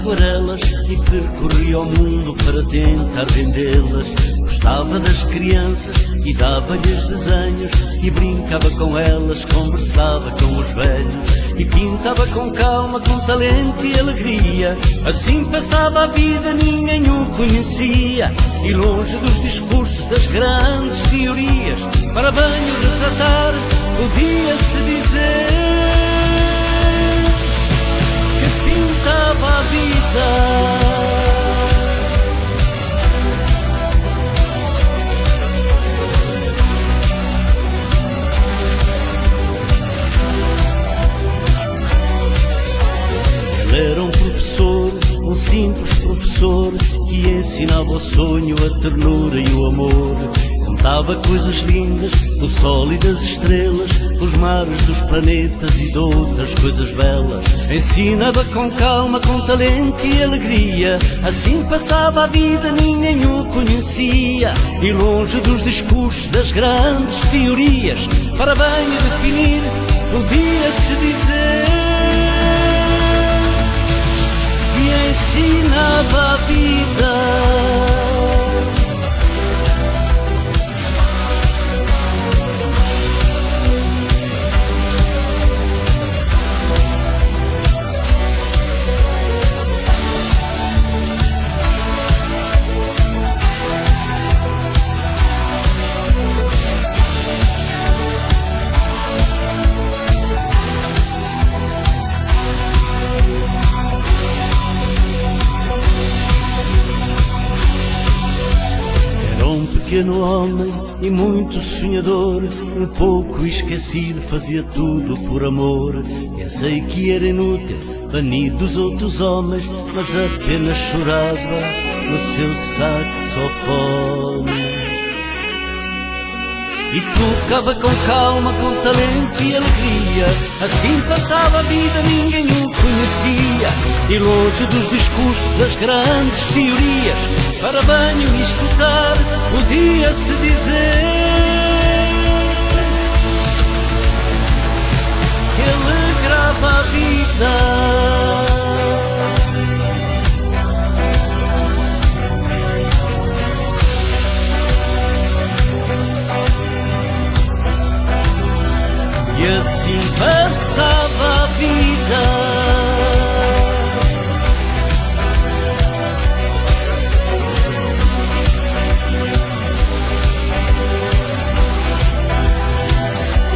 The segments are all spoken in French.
aquarelas e percorria o mundo para tentar vendê-las. Gostava das crianças e dava-lhes desenhos e brincava com elas, conversava com os velhos e pintava com calma, com talento e alegria. Assim passava a vida, ninguém o conhecia, e longe dos discursos das grandes teorias, para bem o retratar, podia-se dizer que pintava a vida. Era um professor, um simples professor, que ensinava o sonho, a ternura e o amor. Contava coisas lindas do sol e das estrelas, dos mares, dos planetas e de outras coisas belas. Ensinava com calma, com talento e alegria. Assim passava a vida, ninguém o conhecia, e longe dos discursos das grandes teorias, para bem definir, podia-se dizer que ensinava a vida. Pequeno homem e muito sonhador, um pouco esquecido, fazia tudo por amor. Pensei que era inútil, banido dos outros homens, mas apenas chorava no seu saxofone. E tocava com calma, com talento e alegria. Assim passava a vida, ninguém o conhecia, e longe dos discursos das grandes teorias, para bem o escutar, podia-se dizer que alegrava a vida. E assim passava a vida.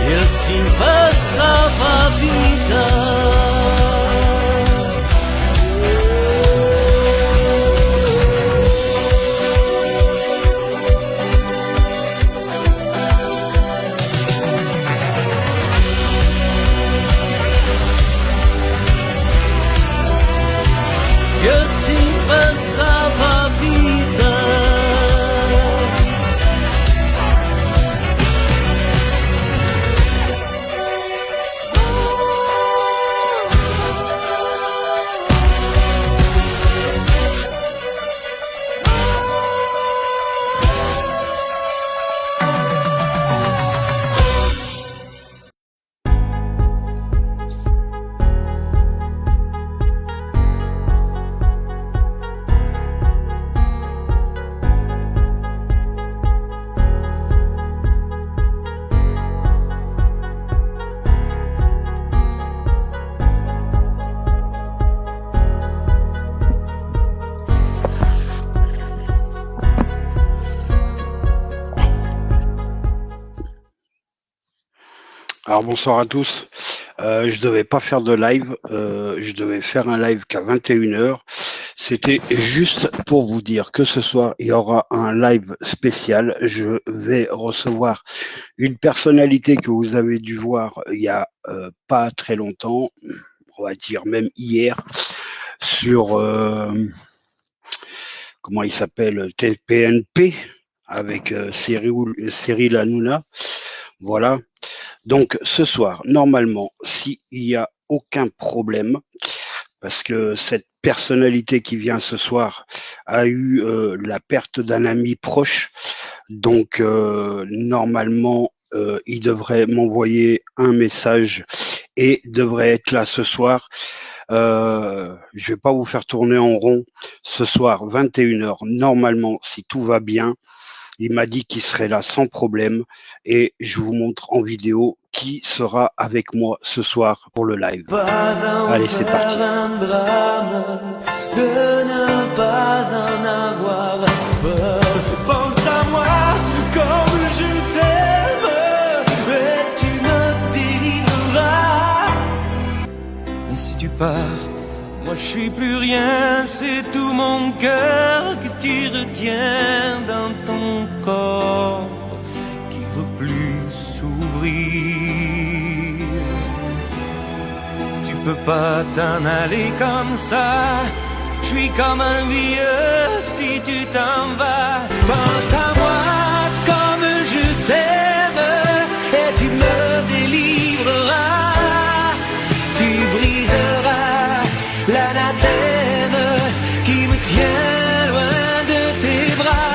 E assim passava a vida. E assim passava a vida. Alors bonsoir à tous. Je devais pas faire de live. Je devais faire un live qu'à 21h. C'était juste pour vous dire que ce soir, il y aura un live spécial. Je vais recevoir une personnalité que vous avez dû voir il y a pas très longtemps, on va dire même hier, sur comment il s'appelle, TPNP, avec Cyril Hanouna. Voilà. Donc ce soir, normalement, s'il n'y a aucun problème, parce que cette personnalité qui vient ce soir a eu la perte d'un ami proche, donc normalement, il devrait m'envoyer un message et devrait être là ce soir. Je vais pas vous faire tourner en rond. Ce soir, 21h, normalement, si tout va bien. Il m'a dit qu'il serait là sans problème et je vous montre en vidéo qui sera avec moi ce soir pour le live. Allez, c'est parti. De ne pas en avoir peur. Pense à moi comme je t'aime et tu me délivreras. Mais si tu pars, moi je suis plus rien, c'est tout mon cœur que tu retiens dans ton corps qui veut plus s'ouvrir. Tu peux pas t'en aller comme ça, je suis comme un vieux si tu t'en vas. Pense à moi comme je t'aime et tu me délivreras. Tu briseras l'anathème qui me tient loin de tes bras.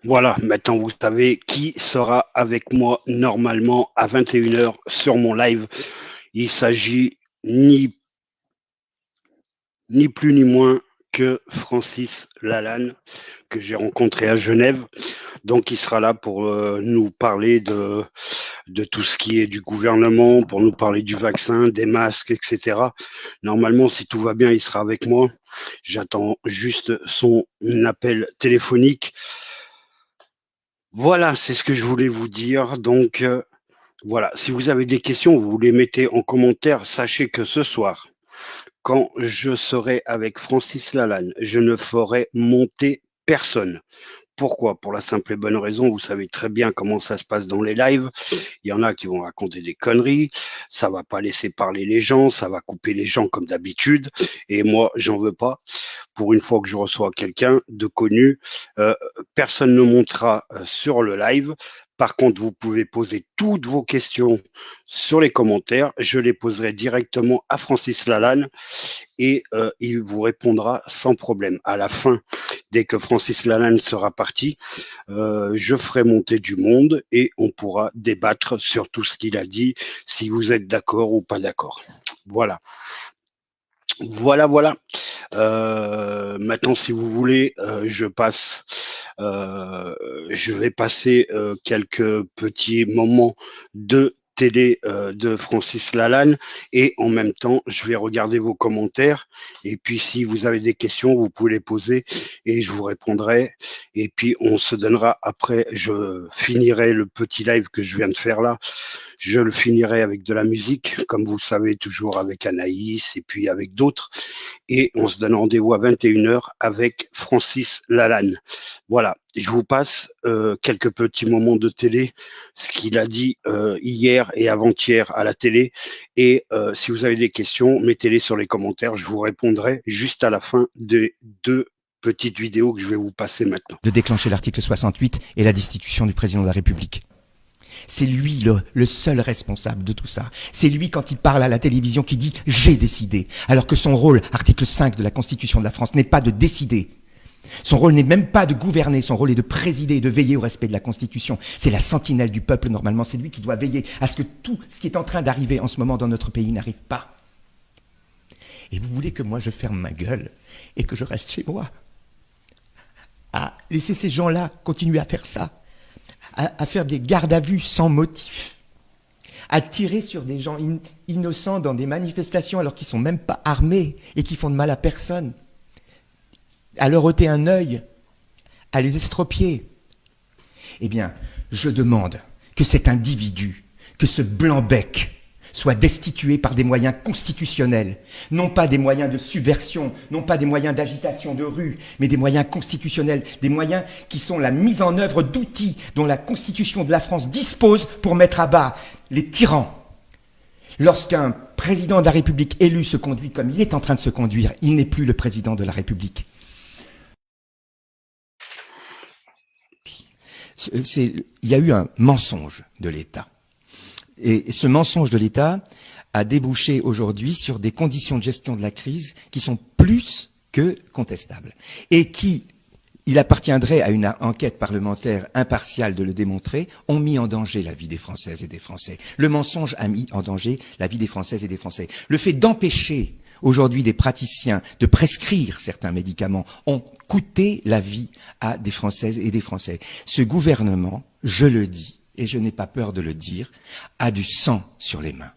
Voilà, maintenant vous savez qui sera avec moi normalement à 21h sur mon live. Il s'agit ni plus ni moins que Francis Lalanne, que j'ai rencontré à Genève. Donc il sera là pour nous parler de tout ce qui est du gouvernement, pour nous parler du vaccin, des masques, etc. Normalement, si tout va bien, il sera avec moi. J'attends juste son appel téléphonique. Voilà, c'est ce que je voulais vous dire. Donc voilà, si vous avez des questions, vous les mettez en commentaire. Sachez que ce soir, quand je serai avec Francis Lalanne, je ne ferai monter personne. Pourquoi? Pour la simple et bonne raison, vous savez très bien comment ça se passe dans les lives. Il y en a qui vont raconter des conneries, ça va pas laisser parler les gens, ça va couper les gens comme d'habitude. Et moi, j'en veux pas. Pour une fois que je reçois quelqu'un de connu, personne ne montera sur le live. Par contre, vous pouvez poser toutes vos questions sur les commentaires. Je les poserai directement à Francis Lalanne et il vous répondra sans problème. À la fin, dès que Francis Lalanne sera parti, je ferai monter du monde et on pourra débattre sur tout ce qu'il a dit, si vous êtes d'accord ou pas d'accord. Voilà. Voilà. Maintenant, si vous voulez, je vais passer quelques petits moments de télé de Francis Lalanne et en même temps, je vais regarder vos commentaires et puis si vous avez des questions, vous pouvez les poser et je vous répondrai et puis on se donnera après, je finirai le petit live que je viens de faire là. Je le finirai avec de la musique, comme vous le savez, toujours avec Anaïs et puis avec d'autres. Et on se donne rendez-vous à 21h avec Francis Lalanne. Voilà, je vous passe quelques petits moments de télé, ce qu'il a dit hier et avant-hier à la télé. Et si vous avez des questions, mettez-les sur les commentaires. Je vous répondrai juste à la fin des deux petites vidéos que je vais vous passer maintenant. De déclencher l'article 68 et la destitution du président de la République. C'est lui le seul responsable de tout ça. C'est lui, quand il parle à la télévision, qui dit « j'ai décidé », alors que son rôle, article 5 de la Constitution de la France, n'est pas de décider. Son rôle n'est même pas de gouverner, son rôle est de présider et de veiller au respect de la Constitution. C'est la sentinelle du peuple, normalement, c'est lui qui doit veiller à ce que tout ce qui est en train d'arriver en ce moment dans notre pays n'arrive pas. Et vous voulez que moi je ferme ma gueule et que je reste chez moi à laisser ces gens-là continuer à faire ça, à faire des gardes à vue sans motif, à tirer sur des gens innocents dans des manifestations alors qu'ils ne sont même pas armés et qui font de mal à personne, à leur ôter un œil, à les estropier. Eh bien, je demande que cet individu, que ce blanc-bec, soit destitué par des moyens constitutionnels, non pas des moyens de subversion, non pas des moyens d'agitation de rue, mais des moyens constitutionnels, des moyens qui sont la mise en œuvre d'outils dont la Constitution de la France dispose pour mettre à bas les tyrans. Lorsqu'un président de la République élu se conduit comme il est en train de se conduire, il n'est plus le président de la République. Il y a eu un mensonge de l'État. Et ce mensonge de l'État a débouché aujourd'hui sur des conditions de gestion de la crise qui sont plus que contestable. Et qui, il appartiendrait à une enquête parlementaire impartiale de le démontrer, ont mis en danger la vie des Françaises et des Français. Le mensonge a mis en danger la vie des Françaises et des Français. Le fait d'empêcher aujourd'hui des praticiens de prescrire certains médicaments ont coûté la vie à des Françaises et des Français. Ce gouvernement, je le dis, et je n'ai pas peur de le dire, a du sang sur les mains.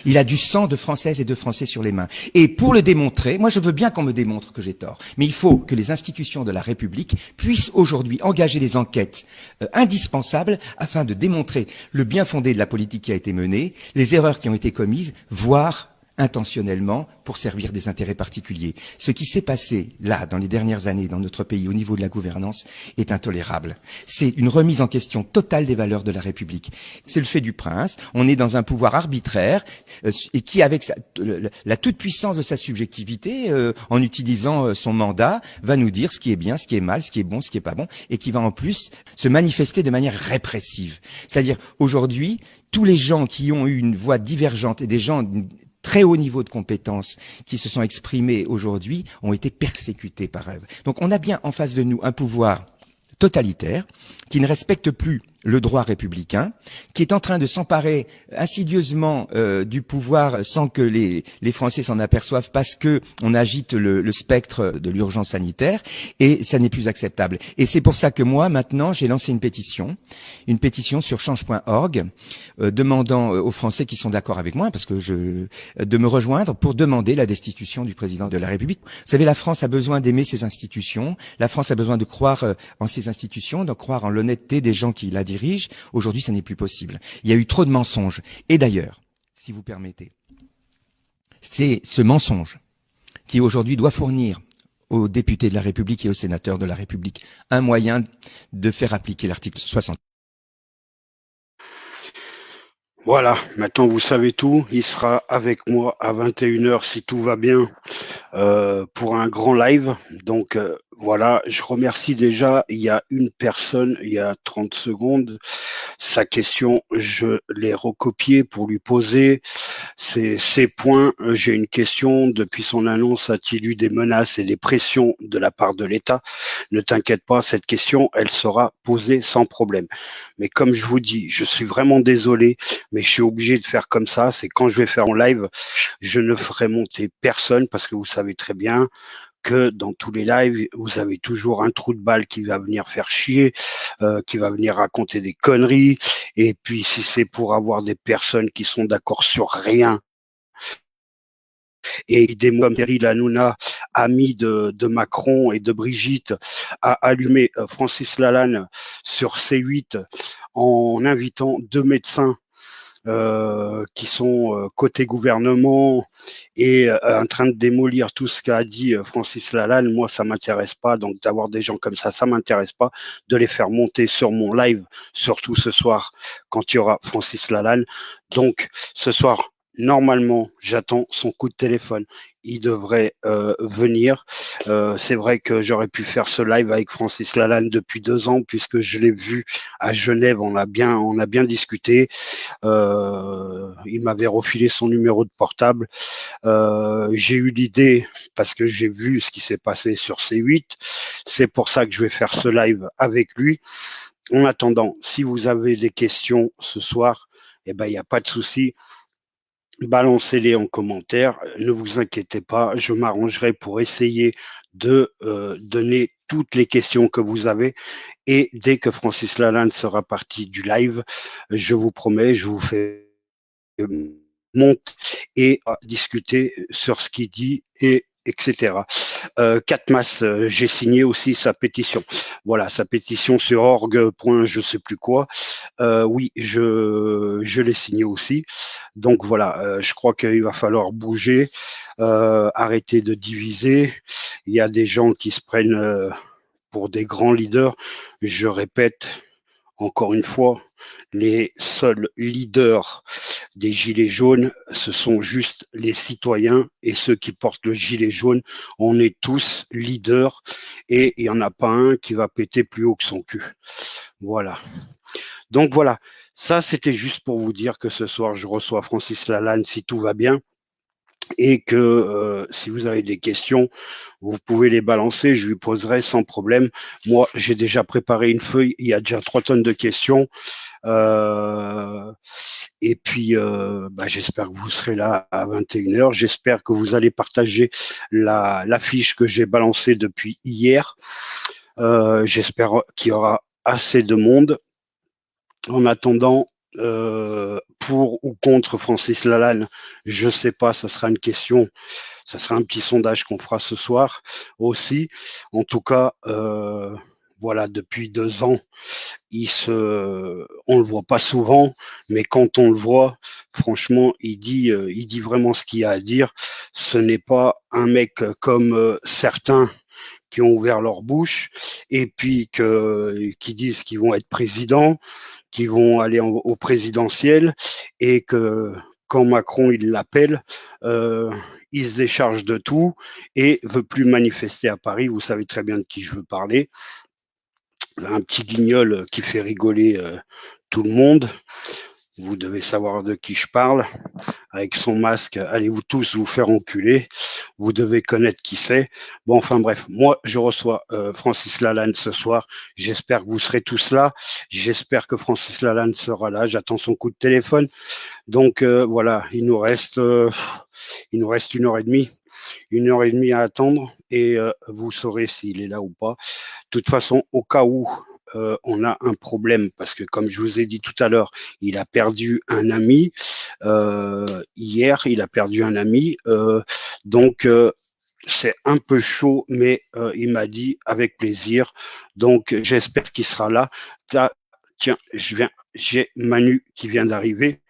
Il a du sang de Françaises et de Français sur les mains. Et pour le démontrer, moi je veux bien qu'on me démontre que j'ai tort, mais il faut que les institutions de la République puissent aujourd'hui engager des enquêtes indispensables afin de démontrer le bien fondé de la politique qui a été menée, les erreurs qui ont été commises, voire intentionnellement pour servir des intérêts particuliers. Ce qui s'est passé là, dans les dernières années, dans notre pays, au niveau de la gouvernance, est intolérable. C'est une remise en question totale des valeurs de la République. C'est le fait du prince. On est dans un pouvoir arbitraire et qui, avec la toute-puissance de sa subjectivité, en utilisant son mandat, va nous dire ce qui est bien, ce qui est mal, ce qui est bon, ce qui est pas bon, et qui va en plus se manifester de manière répressive. C'est-à-dire, aujourd'hui, tous les gens qui ont eu une voix divergente et des gens très haut niveau de compétences qui se sont exprimés aujourd'hui ont été persécutés par eux. Donc on a bien en face de nous un pouvoir totalitaire qui ne respecte plus le droit républicain, qui est en train de s'emparer insidieusement du pouvoir sans que les Français s'en aperçoivent parce que on agite le spectre de l'urgence sanitaire et ça n'est plus acceptable. Et c'est pour ça que moi, maintenant, j'ai lancé une pétition sur change.org demandant aux Français qui sont d'accord avec moi, parce que de me rejoindre pour demander la destitution du président de la République. Vous savez, la France a besoin d'aimer ses institutions, la France a besoin de croire en ses institutions, de croire en l'honnêteté des gens qui la dirigent. Aujourd'hui, ça n'est plus possible. Il y a eu trop de mensonges. Et d'ailleurs, si vous permettez, c'est ce mensonge qui aujourd'hui doit fournir aux députés de la République et aux sénateurs de la République un moyen de faire appliquer l'article 60. Voilà, maintenant vous savez tout. Il sera avec moi à 21h si tout va bien pour un grand live. Donc voilà, je remercie déjà. Il y a une personne, il y a 30 secondes, sa question, je l'ai recopiée pour lui poser ses points. J'ai une question. Depuis son annonce, a-t-il eu des menaces et des pressions de la part de l'État? Ne t'inquiète pas, cette question, elle sera posée sans problème. Mais comme je vous dis, je suis vraiment désolé, mais je suis obligé de faire comme ça. C'est quand je vais faire en live, je ne ferai monter personne parce que vous savez très bien que dans tous les lives, vous avez toujours un trou de balle qui va venir faire chier, qui va venir raconter des conneries. Et puis, si c'est pour avoir des personnes qui sont d'accord sur rien, et des mots comme Cyril Hanouna, ami de Macron et de Brigitte, a allumé Francis Lalanne sur C8 en invitant deux médecins qui sont côté gouvernement et en train de démolir tout ce qu'a dit Francis Lalanne. Moi, ça m'intéresse pas. Donc, d'avoir des gens comme ça m'intéresse pas. De les faire monter sur mon live, surtout ce soir, quand il y aura Francis Lalanne. Donc, ce soir, normalement, j'attends son coup de téléphone. Il devrait venir. C'est vrai que j'aurais pu faire ce live avec Francis Lalanne depuis 2 ans, puisque je l'ai vu à Genève. On a bien discuté. Il m'avait refilé son numéro de portable. J'ai eu l'idée, parce que j'ai vu ce qui s'est passé sur C8. C'est pour ça que je vais faire ce live avec lui. En attendant, si vous avez des questions ce soir, eh ben, il n'y a pas de souci. Balancez-les en commentaire, ne vous inquiétez pas, je m'arrangerai pour essayer de donner toutes les questions que vous avez et dès que Francis Lalanne sera parti du live, je vous promets, je vous fais monter et discuter sur ce qu'il dit et etc. Katmas, j'ai signé aussi sa pétition. Voilà, sa pétition sur org. Je sais plus quoi. Oui, je l'ai signé aussi. Donc voilà, je crois qu'il va falloir bouger, arrêter de diviser. Il y a des gens qui se prennent pour des grands leaders. Je répète encore une fois, les seuls leaders des gilets jaunes, ce sont juste les citoyens et ceux qui portent le gilet jaune. On est tous leaders et il n'y en a pas un qui va péter plus haut que son cul. Voilà. Donc voilà, ça c'était juste pour vous dire que ce soir je reçois Francis Lalanne si tout va bien. et que si vous avez des questions, vous pouvez les balancer, je lui poserai sans problème. Moi, j'ai déjà préparé une feuille, il y a déjà 3 tonnes de questions. Et puis, j'espère que vous serez là à 21h. J'espère que vous allez partager la fiche que j'ai balancée depuis hier. J'espère qu'il y aura assez de monde. En attendant, pour ou contre Francis Lalanne, je ne sais pas, ça sera une question, ça sera un petit sondage qu'on fera ce soir aussi. En tout cas, voilà, depuis 2 ans, on le voit pas souvent, mais quand on le voit, franchement, il dit vraiment ce qu'il y a à dire. Ce n'est pas un mec comme certains qui ont ouvert leur bouche et puis qui disent qu'ils vont être présidents, qui vont aller au présidentiel et que quand Macron il l'appelle, il se décharge de tout et veut plus manifester à Paris. Vous savez très bien de qui je veux parler. Un petit guignol qui fait rigoler tout le monde. Vous devez savoir de qui je parle. Avec son masque, allez-vous tous vous faire enculer. Vous devez connaître qui c'est. Bon, enfin bref, moi, je reçois Francis Lalanne ce soir. J'espère que vous serez tous là. J'espère que Francis Lalanne sera là. J'attends son coup de téléphone. Donc voilà, il nous reste 1h30. 1h30 à attendre et vous saurez s'il est là ou pas. De toute façon, au cas où on a un problème, parce que comme je vous ai dit tout à l'heure, il a perdu un ami. Hier, il a perdu un ami. Donc, c'est un peu chaud, mais il m'a dit avec plaisir. Donc, j'espère qu'il sera là. Tiens, j'ai Manu qui vient d'arriver.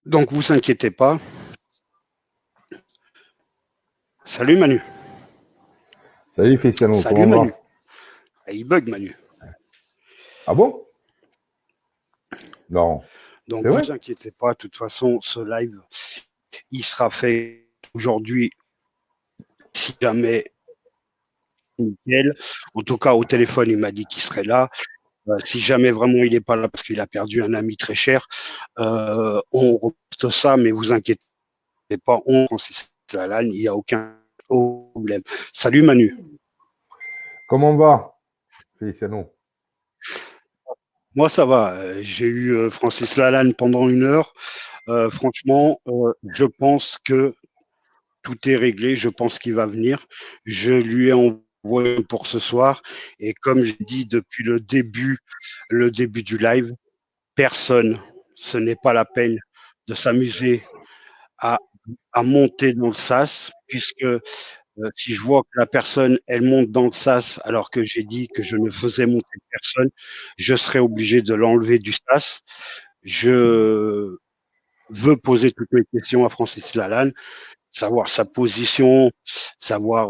Donc, vous inquiétez pas. Salut Manu. Salut Feliciano, Salut comment Manu. va? Ah, il bug Manu. Ah bon? Non. Donc C'est vrai? vous inquiétez pas, de toute façon, ce live, il sera fait aujourd'hui, si jamais nickel. En tout cas, au téléphone, il m'a dit qu'il serait là. Si jamais vraiment il n'est pas là parce qu'il a perdu un ami très cher, on reposte ça, mais vous inquiétez pas, on Francis Lalanne, il n'y a aucun problème. Salut Manu. Comment va, Feliciano? Moi, ça va. J'ai eu Francis Lalanne pendant 1 heure. Franchement, je pense que tout est réglé. Je pense qu'il va venir. Je lui ai envoyé pour ce soir. Et comme j'ai dit depuis le début du live, personne, ce n'est pas la peine de s'amuser à, à monter dans le sas, puisque si je vois que la personne, elle monte dans le sas alors que j'ai dit que je ne faisais monter personne, je serai obligé de l'enlever du sas. Je veux poser toutes mes questions à Francis Lalanne, savoir sa position, savoir,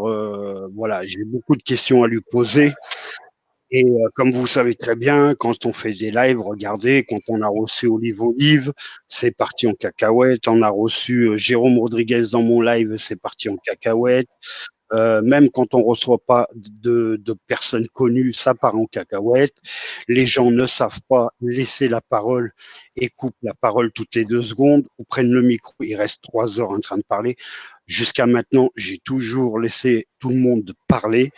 voilà, j'ai beaucoup de questions à lui poser. Et comme vous savez très bien, quand on fait des lives, regardez, quand on a reçu Olive, c'est parti en cacahuète. On a reçu Jérôme Rodriguez dans mon live, c'est parti en cacahuète. Même quand on reçoit pas de personnes connues, ça part en cacahuète. Les gens ne savent pas laisser la parole et coupent la parole toutes les 2 secondes ou prennent le micro, ils restent 3 heures en train de parler. Jusqu'à maintenant, j'ai toujours laissé tout le monde parler,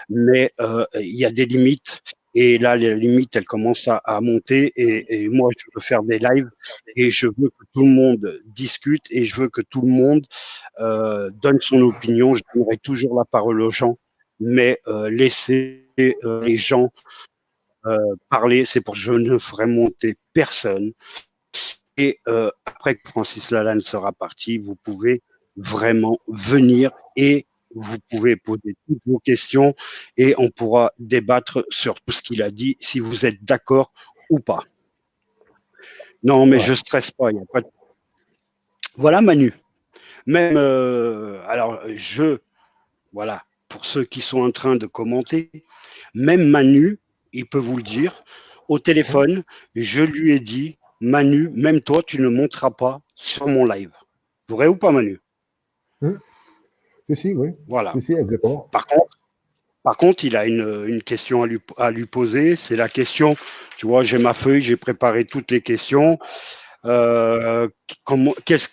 mais il y a des limites. Et là, les limites, elles commencent à monter. Et moi, je veux faire des lives et je veux que tout le monde discute et je veux que tout le monde donne son opinion. Je donnerai toujours la parole aux gens, mais laisser les gens parler, c'est pour que je ne ferai monter personne. Et après que Francis Lalanne sera parti, vous pouvez vraiment venir et vous pouvez poser toutes vos questions et on pourra débattre sur tout ce qu'il a dit, si vous êtes d'accord ou pas. Non, mais je stresse pas. Y a pas de... Voilà Manu. Même, alors voilà, pour ceux qui sont en train de commenter, même Manu, il peut vous le dire, au téléphone, je lui ai dit, Manu, même toi, tu ne monteras pas sur mon live. Vrai ou pas, Manu? Si, oui. Voilà. Si, exactement. Par contre, il a une question à lui poser. C'est la question, tu vois, j'ai ma feuille, j'ai préparé toutes les questions. Qu'est-ce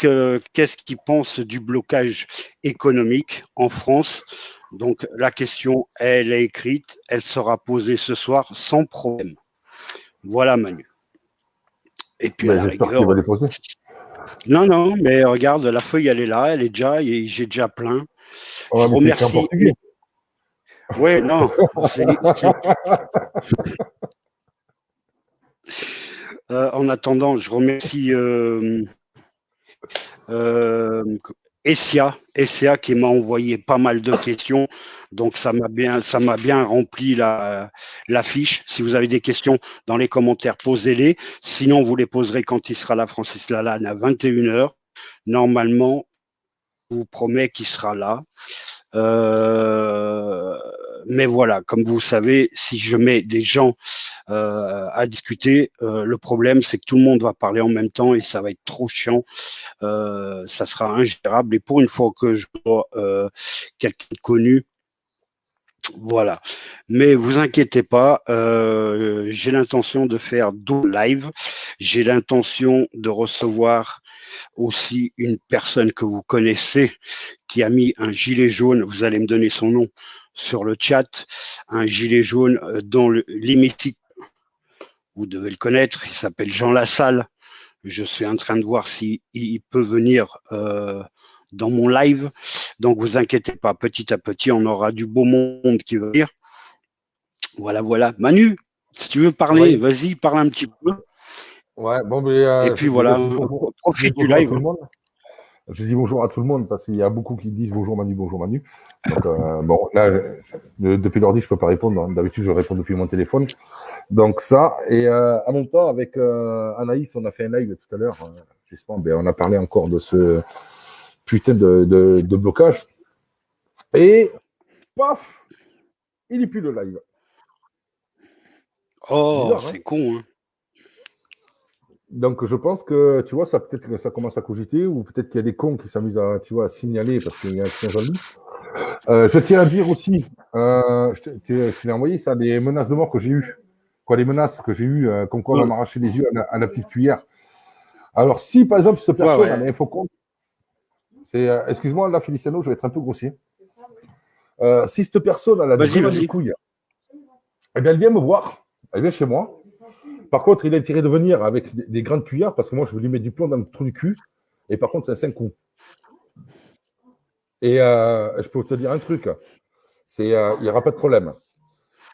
qu'il pense du blocage économique en France? Donc la question, elle est écrite, elle sera posée ce soir sans problème. Voilà Manu. Et puis à Ben, la j'espère qu'il rigueur, va les poser. non, non, mais regarde, la feuille, elle est là, elle est déjà, j'ai déjà plein. Ouais, Je mais c'est écrit en remercie. portugais. Ouais, non, en attendant, je remercie euh, Essia qui m'a envoyé pas mal de questions. Donc ça m'a bien rempli la fiche. Si vous avez des questions dans les commentaires, posez-les. Sinon, vous les poserez quand il sera là, Francis Lalanne, à 21h. Normalement, je vous promets qu'il sera là. Mais voilà, comme vous savez, si je mets des gens à discuter, le problème c'est que tout le monde va parler en même temps et ça va être trop chiant. Ça sera ingérable. Et pour une fois que je vois quelqu'un de connu, voilà. Mais vous inquiétez pas, j'ai l'intention de faire d'autres lives. J'ai l'intention de recevoir aussi une personne que vous connaissez qui a mis un gilet jaune, vous allez me donner son nom sur le chat, un gilet jaune dans l'hémicycle, vous devez le connaître, il s'appelle Jean Lassalle. Je suis en train de voir s'il peut venir dans mon live. Donc vous inquiétez pas, petit à petit, on aura du beau monde qui va venir. Voilà, voilà. Manu, si tu veux parler, Oui. vas-y, parle un petit peu. Ouais, bon, mais Et puis déjà, voilà, je dis bonjour, je dis profite du bonjour à live. tout le monde. Je dis bonjour à tout le monde parce qu'il y a beaucoup qui disent bonjour Manu, bonjour Manu. Donc, bon, là, depuis l'ordi, je peux pas répondre. D'habitude, je réponds depuis mon téléphone. Donc, ça. Et en même temps, avec Anaïs, on a fait un live tout à l'heure. Justement, ben, on a parlé encore de ce putain de blocage. Et paf, il n'est plus le live. Oh, Bizarre, hein? c'est con, hein. Donc, je pense que, tu vois, ça peut-être que ça commence à cogiter, ou peut-être qu'il y a des cons qui s'amusent à, tu vois, à signaler parce qu'il y a qui sont jaloux. Je tiens à dire aussi, je t'ai envoyé ça, les menaces de mort que j'ai eues. Quoi, les menaces que j'ai eues, comme quoi on va m'arracher les yeux à la petite cuillère. Alors, si par exemple, cette personne Ouais, a l'infocompte, c'est, excuse-moi, là, Feliciano, je vais être un peu grossier. Si cette personne, elle a vas-y, vraiment des vas-y. couilles, eh bien, elle vient me voir, elle vient chez moi. Par contre, il a intérêt de venir avec des grandes cuillères parce que moi, je vais lui mettre du plomb dans le trou du cul. Et par contre, c'est 5 coups. Et je peux te dire un truc, il n'y aura pas de problème.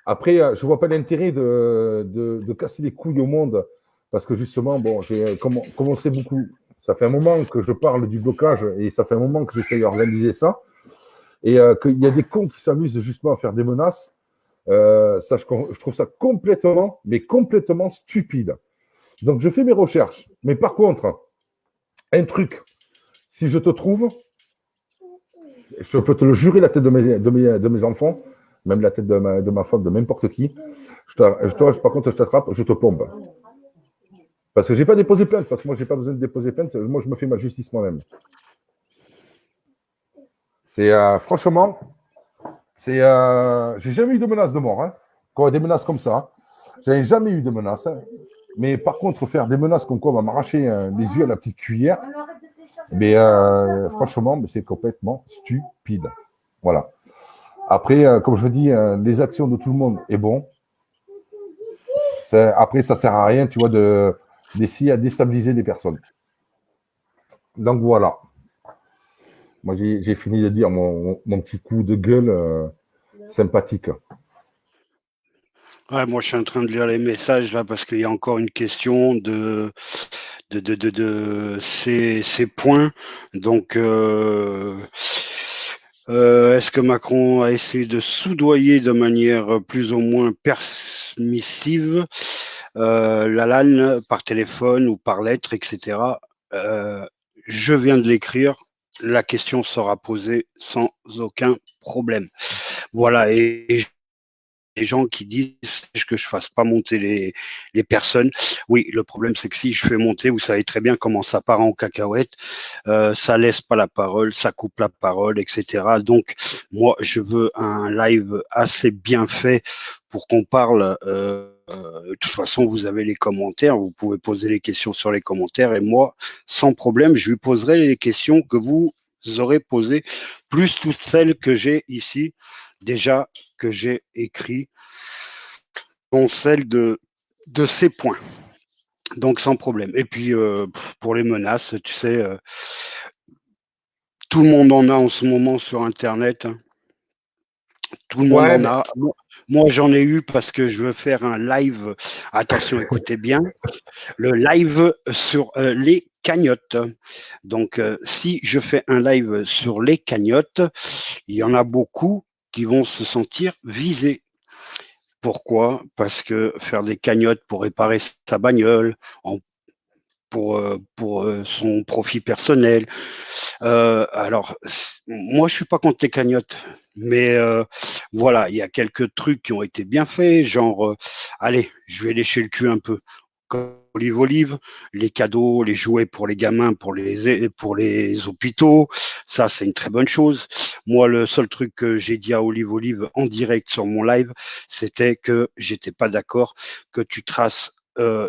Après, je ne vois pas l'intérêt de casser les couilles au monde parce que justement, bon, j'ai commencé beaucoup. Ça fait un moment que je parle du blocage et ça fait un moment que j'essaye d'organiser ça. Et qu'il y a des cons qui s'amusent justement à faire des menaces. Ça, je trouve ça complètement, mais complètement stupide. Donc, je fais mes recherches. Mais par contre, un truc, si je te trouve, je peux te le jurer, la tête de mes enfants, même la tête de ma femme, de n'importe qui. Par contre, je t'attrape, je te plombe. Parce que je n'ai pas déposé plainte, parce que moi, je n'ai pas besoin de déposer plainte. Moi, je me fais ma justice moi-même. C'est franchement, j'ai jamais eu de menace de mort. Hein. Quand des menaces comme ça, j'avais jamais eu de menaces. Hein. Mais par contre, faire des menaces comme quoi on va m'arracher les yeux à la petite cuillère, mais franchement, c'est complètement stupide. Voilà. Après, comme je dis, les actions de tout le monde est bon. Après, ça sert à rien, tu vois, d'essayer à déstabiliser les personnes. Donc voilà. Moi, j'ai fini de dire mon petit coup de gueule sympathique. Ouais, moi, je suis en train de lire les messages là parce qu'il y a encore une question de ces points. Donc, est-ce que Macron a essayé de soudoyer de manière plus ou moins permissive Lalanne par téléphone ou par lettre, etc. Je viens de l'écrire. La question sera posée sans aucun problème. Voilà, et gens qui disent que je fasse pas monter les personnes. Oui, le problème, c'est que si je fais monter, vous savez très bien comment ça part en cacahuète. Ça laisse pas la parole, ça coupe la parole, etc. Donc, moi, je veux un live assez bien fait pour qu'on parle. De toute façon, vous avez les commentaires, vous pouvez poser les questions sur les commentaires et moi, sans problème, je lui poserai les questions que vous aurez posées, plus toutes celles que j'ai ici déjà, que j'ai écrit, dont celle de ces points. Donc sans problème. Et puis pour les menaces, tu sais, tout le monde en a en ce moment sur Internet. Tout le monde Ouais, en mais a. Moi, j'en ai eu parce que je veux faire un live. Attention, écoutez bien. Le live sur les cagnottes. Donc, si je fais un live sur les cagnottes, il y en a beaucoup qui vont se sentir visés. Pourquoi? Parce que faire des cagnottes pour réparer sa bagnole, pour son profit personnel. Alors, moi, je suis pas contre les cagnottes, mais voilà, il y a quelques trucs qui ont été bien faits, genre, allez, je vais lécher le cul un peu. Comme Olive, les cadeaux, les jouets pour les gamins, pour les hôpitaux, ça c'est une très bonne chose. Moi, le seul truc que j'ai dit à Olive en direct sur mon live, c'était que j'étais pas d'accord que tu traces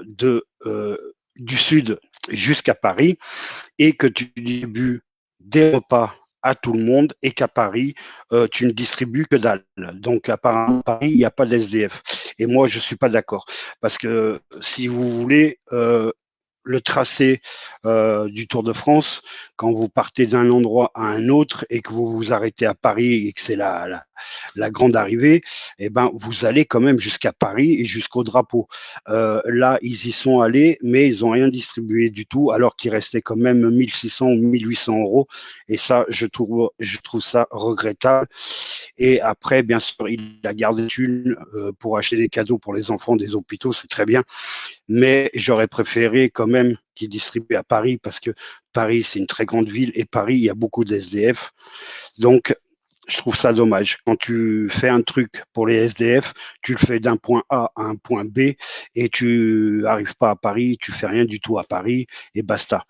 du sud jusqu'à Paris et que tu distribues des repas à tout le monde et qu'à Paris, tu ne distribues que dalle. Donc, à Paris, il n'y a pas d'SDF. Et moi, je ne suis pas d'accord. Parce que si vous voulez, le tracé du Tour de France, quand vous partez d'un endroit à un autre et que vous vous arrêtez à Paris et que c'est la grande arrivée, eh ben, vous allez quand même jusqu'à Paris et jusqu'au drapeau. Là, ils y sont allés, mais ils n'ont rien distribué du tout, alors qu'il restait quand même 1600 ou 1800 euros. Et ça, je trouve ça regrettable. Et après, bien sûr, il a gardé une pour acheter des cadeaux pour les enfants des hôpitaux, c'est très bien. Mais j'aurais préféré quand même qu'il distribue à Paris parce que Paris, c'est une très grande ville et Paris, il y a beaucoup d'SDF. Donc, je trouve ça dommage. Quand tu fais un truc pour les SDF, tu le fais d'un point A à un point B et tu n'arrives pas à Paris, tu fais rien du tout à Paris et basta.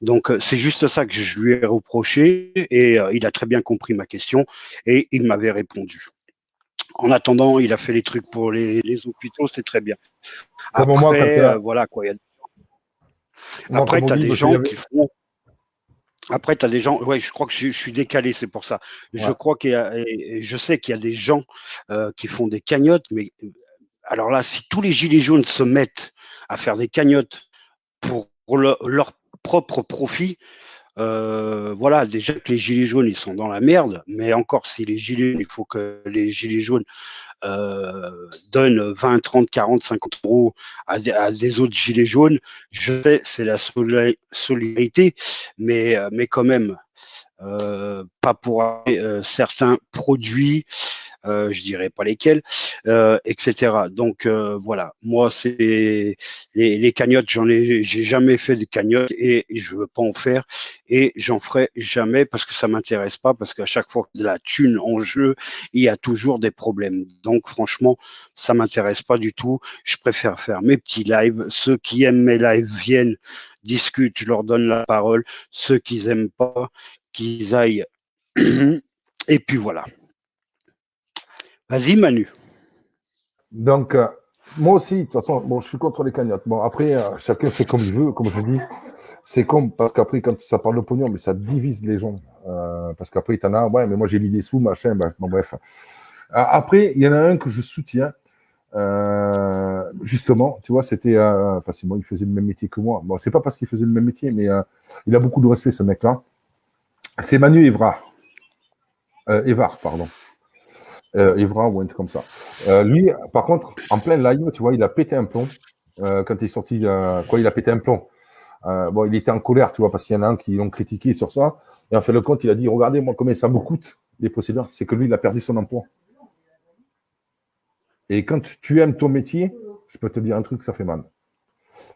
Donc, c'est juste ça que je lui ai reproché et il a très bien compris ma question et il m'avait répondu. En attendant, il a fait les trucs pour les hôpitaux, c'est très bien. comme moi, quand Après, voilà quoi. moi, Après, comme on tu as dit, des parce qu'il y gens avait. qui font. Après, tu as des gens. Ouais, je crois que je suis décalé, c'est pour ça. Je Ouais. crois qu'il y a. Et je sais qu'il y a des gens qui font des cagnottes, mais alors là, si tous les gilets jaunes se mettent à faire des cagnottes pour leur propre profit, voilà, déjà que les gilets jaunes, ils sont dans la merde, mais encore, si les gilets, il faut que les gilets jaunes donne 20, 30, 40, 50 euros à des autres gilets jaunes. Je sais, c'est la solidarité, mais quand même, pas pour certains produits, je dirais pas lesquels, etc. Donc voilà, moi c'est les cagnottes, j'ai jamais fait de cagnottes et je veux pas en faire et j'en ferai jamais parce que ça m'intéresse pas parce qu'à chaque fois que de la thune en jeu, il y a toujours des problèmes. Donc franchement, ça m'intéresse pas du tout. Je préfère faire mes petits lives. Ceux qui aiment mes lives viennent, discutent, je leur donne la parole. Ceux qui aiment pas, qu'ils aillent. Et puis voilà. Vas-y, Manu. Donc, moi aussi, de toute façon, bon, je suis contre les cagnottes. Bon, après, chacun fait comme il veut, comme je dis. C'est comme, parce qu'après, quand ça parle de pognon, mais ça divise les gens. Parce qu'après, t'en as, ouais, mais moi j'ai mis des sous, machin, ben, bon, bref. Après, il y en a un que je soutiens. Justement, tu vois, c'était parce que moi, il faisait le même métier que moi. Bon, c'est pas parce qu'il faisait le même métier, mais il a beaucoup de respect, ce mec-là. C'est Manu Evard, pardon. Evra ou un truc comme ça. Lui, par contre, en plein live, tu vois, il a pété un plomb quand il est sorti. Quoi, il a pété un plomb. Bon, il était en colère, tu vois, parce qu'il y en a un qui l'ont critiqué sur ça. Et en fait, le compte, il a dit, regardez, moi, combien ça me coûte, les procédures. C'est que lui, il a perdu son emploi. Et quand tu aimes ton métier, je peux te dire un truc, ça fait mal.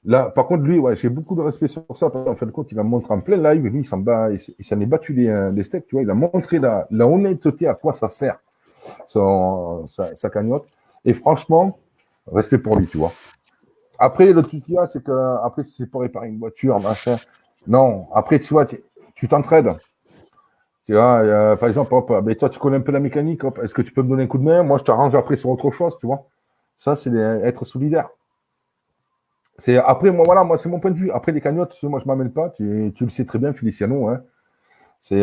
Là, par contre, lui, ouais, j'ai beaucoup de respect sur ça. En fin de compte, il a montré en plein live, lui, il s'en est battu des steaks, tu vois. Il a montré la honnêteté, à quoi ça sert, sa cagnotte. Et franchement, respect pour lui, tu vois. Après, le truc qu'il y a, c'est que après, si c'est pour réparer une voiture, machin. Non, après, tu vois, tu t'entraides. Tu vois, par exemple, hop, mais toi, tu connais un peu la mécanique, hop, est-ce que tu peux me donner un coup de main? Moi, je t'arrange après sur autre chose, tu vois. Ça, c'est être solidaire. C'est, après, moi, voilà, moi, c'est mon point de vue. Après, les cagnottes, tu sais, moi, je m'amène pas. Tu le sais très bien, Feliciano. Hein. C'est,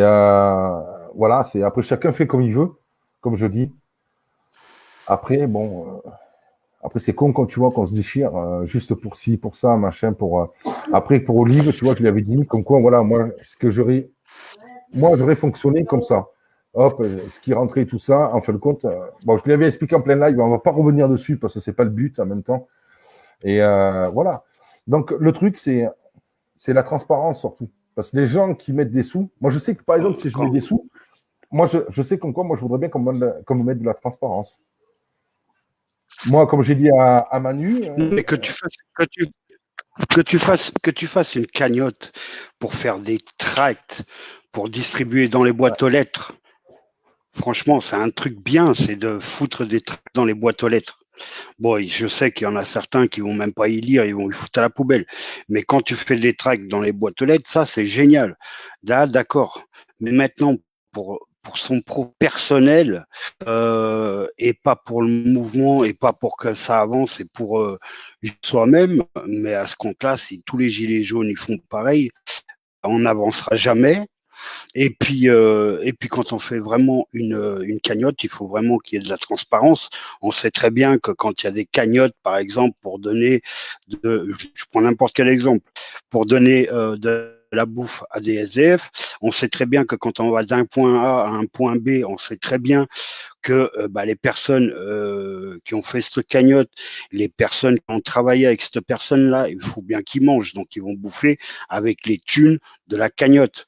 voilà, c'est, après, chacun fait comme il veut, comme je dis. Après, bon, après, c'est con quand tu vois qu'on se déchire juste pour ci, pour ça, machin, pour. Après, pour Olive, tu vois, je lui avais dit, comme quoi, voilà, moi, j'aurais fonctionné comme ça. Hop, ce qui rentrait, tout ça, en fin de compte, bon, je lui avais expliqué en plein live, on va pas revenir dessus parce que c'est pas le but en même temps. Et voilà. Donc, le truc, c'est la transparence surtout. Parce que les gens qui mettent des sous, moi, je sais que par exemple, si je mets des sous, moi, je sais comme quoi, moi, je voudrais bien qu'on me mette de la transparence. Moi, comme j'ai dit à Manu. Mais que tu fasses une cagnotte pour faire des tracts, pour distribuer dans les boîtes aux lettres. Franchement, c'est un truc bien, c'est de foutre des tracts dans les boîtes aux lettres. Bon, je sais qu'il y en a certains qui vont même pas y lire, ils vont le foutre à la poubelle. Mais quand tu fais des tracts dans les boîtes aux lettres, ça, c'est génial. D'accord. Mais maintenant, pour son pro personnel, et pas pour le mouvement, et pas pour que ça avance, et pour soi-même, mais à ce compte-là, si tous les gilets jaunes ils font pareil, on n'avancera jamais. Et puis quand on fait vraiment une cagnotte, il faut vraiment qu'il y ait de la transparence. On sait très bien que quand il y a des cagnottes, par exemple, pour donner, je prends n'importe quel exemple, pour donner de la bouffe à des SDF, on sait très bien que quand on va d'un point A à un point B, on sait très bien que les personnes qui ont fait cette cagnotte, les personnes qui ont travaillé avec cette personne-là, il faut bien qu'ils mangent, donc ils vont bouffer avec les thunes de la cagnotte.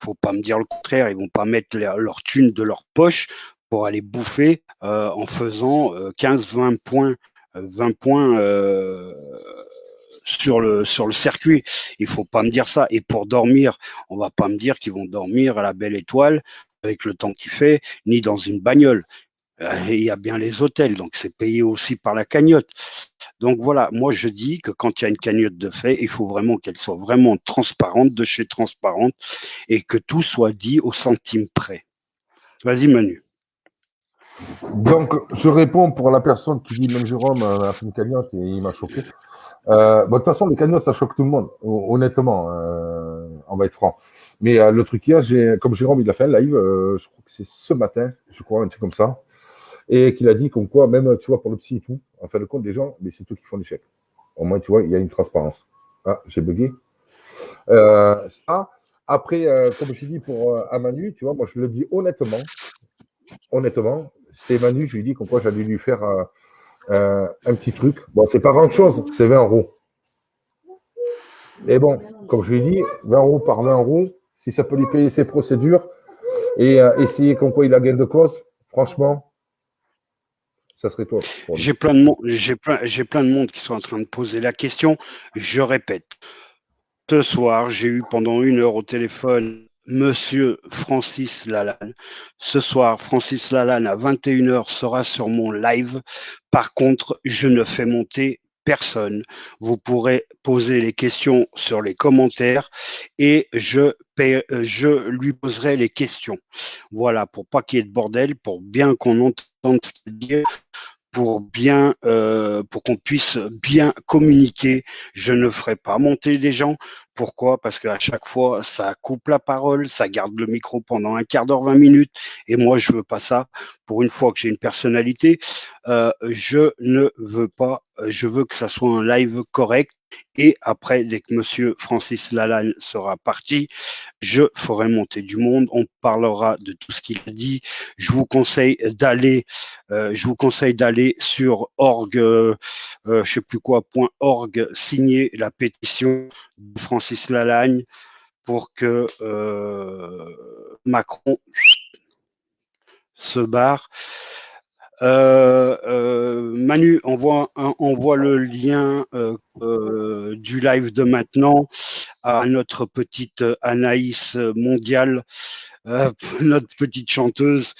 Faut pas me dire le contraire, ils vont pas mettre leur thune de leur poche pour aller bouffer en faisant 15-20 points, 20 points sur le circuit. Il faut pas me dire ça. Et pour dormir, on va pas me dire qu'ils vont dormir à la belle étoile avec le temps qu'il fait, ni dans une bagnole. Il y a bien les hôtels, donc c'est payé aussi par la cagnotte. Donc voilà, moi je dis que quand il y a une cagnotte de fait, il faut vraiment qu'elle soit vraiment transparente, de chez transparente, et que tout soit dit au centime près. Vas-y Manu. Donc, je réponds pour la personne qui dit, même Jérôme a fait une cagnotte et il m'a choqué. De toute façon, les cagnottes, ça choque tout le monde, honnêtement, on va être franc. Mais le truc qu'il y a, comme Jérôme, il a fait un live, je crois que c'est ce matin, je crois, un truc comme ça, et qu'il a dit comme quoi, même, tu vois, pour le psy et tout, en fin de compte, les gens, mais c'est eux qui font l'échec. Au moins, tu vois, il y a une transparence. Ah, j'ai bugué. Ça, après, comme je dis pour Manu, tu vois, moi, je le dis honnêtement, c'est Manu, je lui dis comme quoi j'allais lui faire un petit truc. Bon, c'est pas grand-chose, c'est 20 euros. Et bon, comme je lui dis, 20 euros par 20 euros, si ça peut lui payer ses procédures et essayer comme quoi il a gain de cause, franchement, ça serait toi. J'ai plein de monde qui sont en train de poser la question. Je répète, ce soir, j'ai eu pendant 1 heure au téléphone Monsieur Francis Lalanne. Ce soir, Francis Lalanne à 21h sera sur mon live. Par contre, je ne fais monter personne. Vous pourrez poser les questions sur les commentaires et je lui poserai les questions. Voilà, pour pas qu'il y ait de bordel, pour bien qu'on entende ce qu'il dit, pour qu'on puisse bien communiquer. Je ne ferai pas monter des gens. Pourquoi? Parce qu'à chaque fois, ça coupe la parole, ça garde le micro pendant un quart d'heure, 20 minutes. Et moi, je veux pas ça. Pour une fois que j'ai une personnalité, je ne veux pas. Je veux que ça soit un live correct. Et après, dès que Monsieur Francis Lalanne sera parti, je ferai monter du monde. On parlera de tout ce qu'il a dit. Je vous conseille d'aller sur org, je sais plus quoi, .org, signer la pétition de Francis Lalagne pour que Macron se barre. Manu, envoie le lien du live de maintenant à notre petite Anaïs mondiale, notre petite chanteuse,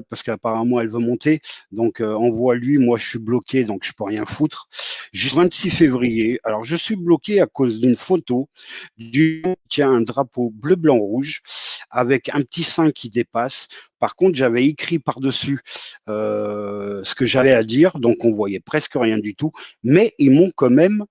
parce qu'apparemment elle veut monter. Donc envoie-lui, moi je suis bloqué, donc je peux rien foutre. Jusqu'au 26 février, alors je suis bloqué à cause d'une photo du qui a un drapeau bleu, blanc, rouge, avec un petit sein qui dépasse. Par contre, j'avais écrit par-dessus ce que j'avais à dire, donc on voyait presque rien du tout, mais ils m'ont quand même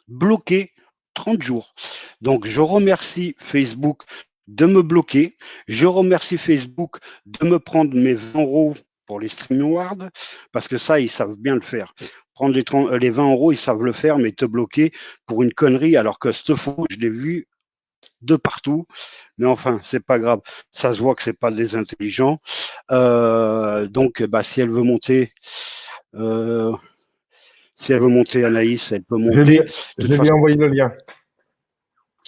bloqué 30 jours. Donc je remercie Facebook de me bloquer, je remercie Facebook de me prendre mes 20 € pour les Stream Awards, parce que ça, ils savent bien le faire. Prendre les 20 €, ils savent le faire, mais te bloquer pour une connerie, alors que cette fois, je l'ai vu de partout. Mais enfin, c'est pas grave. Ça se voit que c'est pas des intelligents. Donc, si elle veut monter, Anaïs, elle peut monter. Je vais lui envoyer le lien.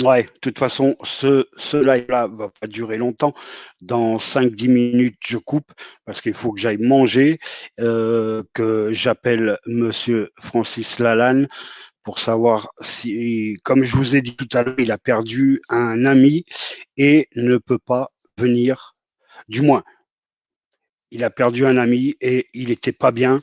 Ouais, de toute façon, ce live-là va pas durer longtemps. Dans 5-10 minutes, je coupe parce qu'il faut que j'aille manger, que j'appelle Monsieur Francis Lalanne pour savoir si, comme je vous ai dit tout à l'heure, il a perdu un ami et ne peut pas venir. Du moins, il a perdu un ami et il n'était pas bien,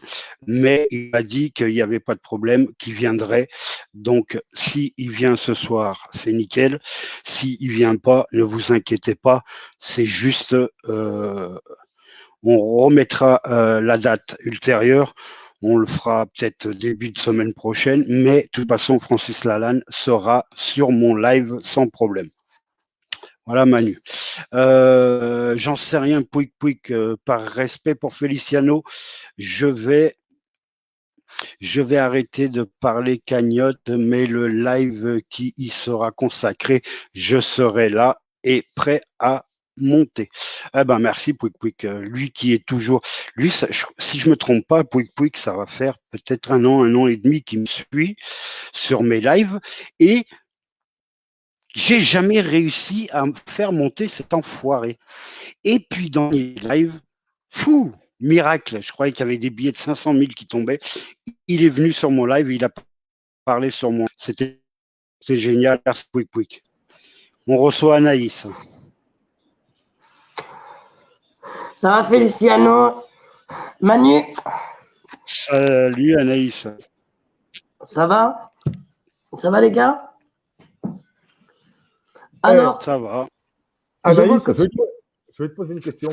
mais il m'a dit qu'il n'y avait pas de problème, qu'il viendrait. Donc, s'il vient ce soir, c'est nickel. S'il ne vient pas, ne vous inquiétez pas. C'est juste, on remettra la date ultérieure. On le fera peut-être début de semaine prochaine, mais de toute façon, Francis Lalanne sera sur mon live sans problème. Voilà Manu. J'en sais rien, Pouic, par respect pour Feliciano, je vais arrêter de parler cagnotte, mais le live qui y sera consacré, je serai là et prêt à monter. Eh ben merci Pouic, lui qui est toujours, lui, si je me trompe pas, Pouic, ça va faire peut-être un an et demi qu'il me suit sur mes lives et j'ai jamais réussi à me faire monter cet enfoiré. Et puis dans les lives, fou, miracle, je croyais qu'il y avait des billets de 500 000 qui tombaient. Il est venu sur mon live, il a parlé sur moi. C'était génial, merci Pouic. On reçoit Anaïs. Ça va Feliciano? Manu? Salut Anaïs. Ça va? Ça va les gars? Alors, ça va. Anaïs, je vais te poser une question.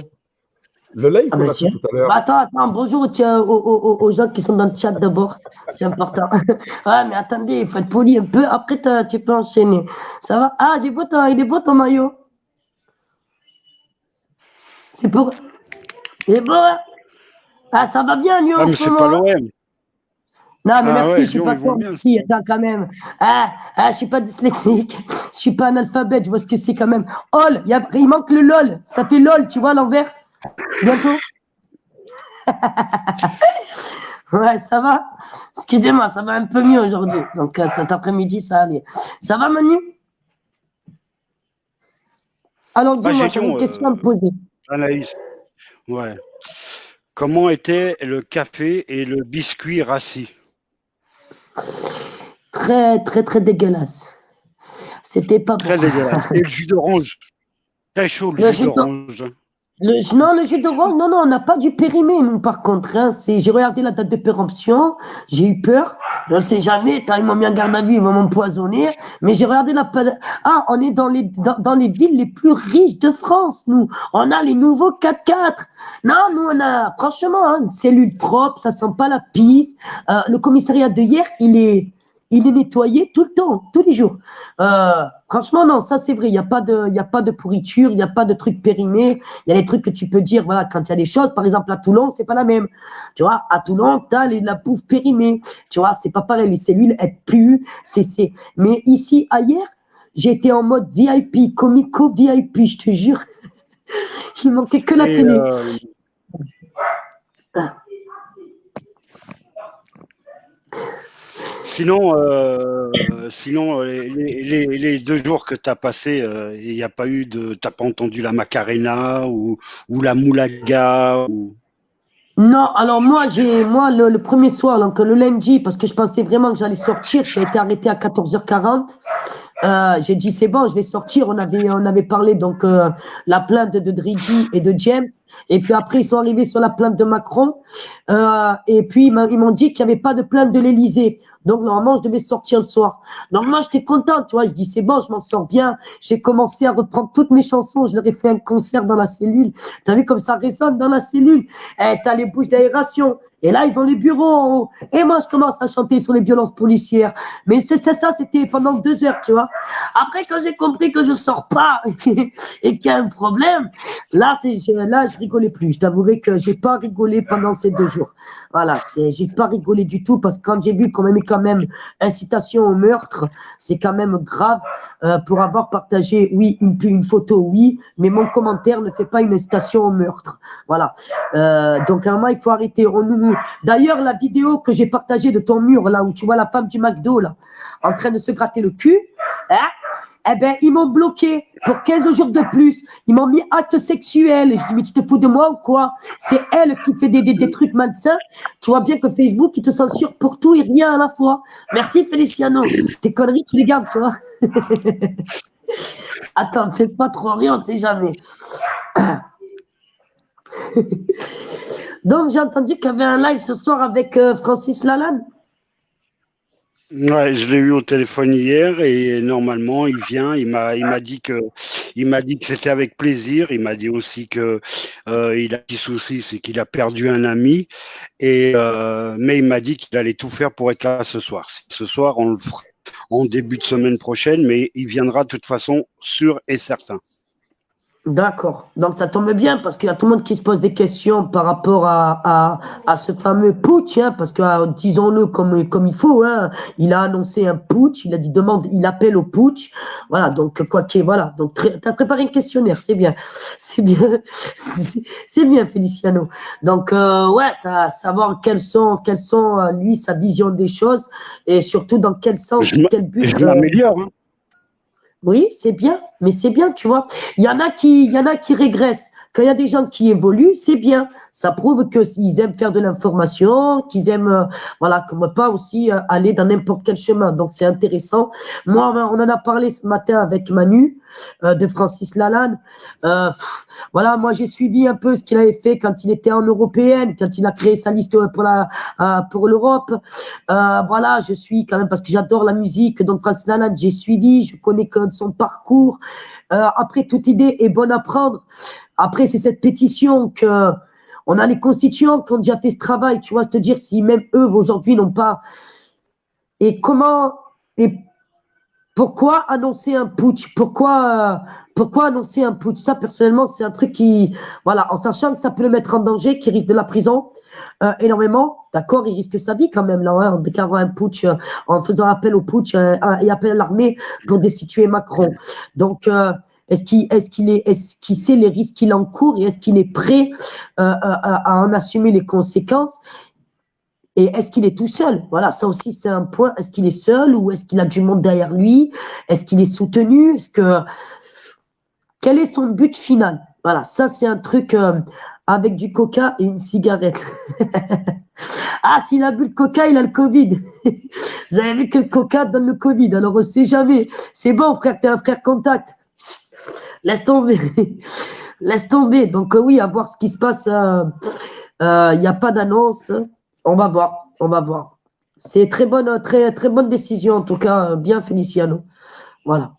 Le live qu'on a fait tout à l'heure. Attends, bonjour aux gens qui sont dans le chat d'abord, c'est important. Ouais, mais attendez, il faut être poli un peu, après tu peux enchaîner. Ça va? Ah, il est beau ton maillot. C'est pour... Il est beau, hein? Ah, ça va bien, Lyon, en ce moment. Ah, mais c'est pas l'OM. Non, mais merci, ouais, je suis pas con, merci, attends quand même. Je suis pas dyslexique, je suis pas analphabète, je vois ce que c'est quand même. Ol, il manque le LOL, ça fait LOL, tu vois, l'envers. Bientôt. Ouais, ça va. Excusez-moi, ça va un peu mieux aujourd'hui. Donc cet après-midi, ça allait. Ça va, Manu? Alors dis-moi, j'ai une question à me poser. Anaïs, ouais. Comment était le café et le biscuit rassis? Très, très, très dégueulasse. C'était pas très dégueulasse. Et le jus d'orange, très chaud le jus d'orange. Non, le jus d'orange, non, on n'a pas dû périmer, nous, par contre. Hein, j'ai regardé la date de péremption, j'ai eu peur. Je ne sais jamais, ils m'ont mis en garde à vue, ils vont m'empoisonner. Mais j'ai regardé on est dans les villes les plus riches de France, nous. On a les nouveaux 4x4. Non, nous, on a, franchement, une cellule propre, ça sent pas la pisse. Le commissariat de hier, il est nettoyé tout le temps, tous les jours. Franchement, non, ça c'est vrai. Il n'y a pas de pourriture, il n'y a pas de trucs périmés. Il y a des trucs que tu peux dire, voilà, quand il y a des choses. Par exemple, à Toulon, c'est pas la même. Tu vois, à Toulon, tu as la bouffe périmée. Tu vois, c'est pas pareil. Les cellules, elles puent. Mais ici, ailleurs, j'étais en mode VIP, comico VIP, je te jure. Il manquait que la télé. Sinon, les 2 jours que tu as passés, il n'y a pas eu t'as pas entendu la Macarena ou la Moulaga Non, alors moi, le premier soir, donc le lundi, parce que je pensais vraiment que j'allais sortir, j'ai été arrêté à 14h40. J'ai dit c'est bon, je vais sortir. On avait parlé donc la plainte de Dridi et de James, et puis après ils sont arrivés sur la plainte de Macron, et puis ils m'ont dit qu'il n'y avait pas de plainte de l'Élysée. Donc normalement je devais sortir le soir. Donc moi j'étais contente, tu vois. Je dis c'est bon, je m'en sors bien. J'ai commencé à reprendre toutes mes chansons. Je leur ai fait un concert dans la cellule. T'as vu comme ça résonne dans la cellule. T'as les bouches d'aération. Et là, ils ont les bureaux en haut. Et moi, je commence à chanter sur les violences policières. Mais c'est ça, c'était pendant 2 heures, tu vois. Après, quand j'ai compris que je sors pas et qu'il y a un problème, là, je rigolais plus. Je t'avouerai que j'ai pas rigolé pendant ces 2 jours. Voilà, j'ai pas rigolé du tout parce que quand j'ai vu qu'on m'a mis quand même incitation au meurtre, c'est quand même grave pour avoir partagé, oui, une photo, oui, mais mon commentaire ne fait pas une incitation au meurtre. Voilà. Donc, à un moment, il faut arrêter. D'ailleurs, la vidéo que j'ai partagée de ton mur, là, où tu vois la femme du McDo, là, en train de se gratter le cul, hein, eh ben, ils m'ont bloqué pour 15 jours de plus. Ils m'ont mis acte sexuel. Et je dis, mais tu te fous de moi ou quoi? C'est elle qui fait des trucs malsains. Tu vois bien que Facebook, il te censure pour tout et rien à la fois. Merci, Feliciano. Tes conneries, tu les gardes, tu vois. Attends, fais pas trop rire, on sait jamais. Donc, j'ai entendu qu'il y avait un live ce soir avec Francis Lalanne. Ouais, je l'ai eu au téléphone hier et normalement il vient. Il m'a dit que c'était avec plaisir. Il m'a dit aussi que il a un petit souci, c'est qu'il a perdu un ami mais il m'a dit qu'il allait tout faire pour être là ce soir. Ce soir, on le fera en début de semaine prochaine, mais il viendra de toute façon sûr et certain. D'accord. Donc ça tombe bien parce qu'il y a tout le monde qui se pose des questions par rapport à ce fameux putsch, hein, parce que disons-le comme il faut, hein, il a annoncé un putsch, il a dit il appelle au putsch. Voilà, donc quoi qu'il voilà. Donc tu as préparé un questionnaire, c'est bien. C'est bien. C'est bien, Feliciano. Donc ouais, ça savoir quelles sont lui sa vision des choses et surtout dans quel sens, quel but. Je m'améliore. Hein. Oui, c'est bien, mais c'est bien, tu vois. Il y en a qui régressent. Quand il y a des gens qui évoluent, c'est bien. Ça prouve qu'ils aiment faire de l'information, qu'ils aiment, voilà, comme pas aussi aller dans n'importe quel chemin. Donc, c'est intéressant. Moi, on en a parlé ce matin avec Manu, de Francis Lalanne. Voilà, moi, j'ai suivi un peu ce qu'il avait fait quand il était en européenne, quand il a créé sa liste pour l'Europe. Voilà, je suis quand même, parce que j'adore la musique. Donc, Francis Lalanne, j'ai suivi, je connais que son parcours. Après, toute idée est bonne à prendre. Après, c'est cette pétition que on a les constituants qui ont déjà fait ce travail, tu vois, te dire si même eux aujourd'hui n'ont pas. Et pourquoi annoncer un putsch? Pourquoi annoncer un putsch? Ça, personnellement, c'est un truc qui, voilà, en sachant que ça peut le mettre en danger, qu'il risque de la prison énormément. D'accord, il risque sa vie quand même là, hein, en déclarant un putsch, en faisant appel au putsch et appel à l'armée pour destituer Macron. Donc, est-ce qu'il sait les risques qu'il encourt et est-ce qu'il est prêt à en assumer les conséquences? Et est-ce qu'il est tout seul? Voilà, ça aussi c'est un point. Est-ce qu'il est seul ou est-ce qu'il a du monde derrière lui? Est-ce qu'il est soutenu? Quel est son but final? Voilà, ça c'est un truc avec du coca et une cigarette. Ah, s'il a bu le coca, il a le Covid. Vous avez vu que le coca donne le Covid, alors on ne sait jamais. C'est bon, frère, t'es un frère contact. Laisse tomber. Laisse tomber. Donc oui, à voir ce qui se passe. Il n'y a pas d'annonce. On va voir. C'est très bonne décision, en tout cas, bien Feliciano. Voilà.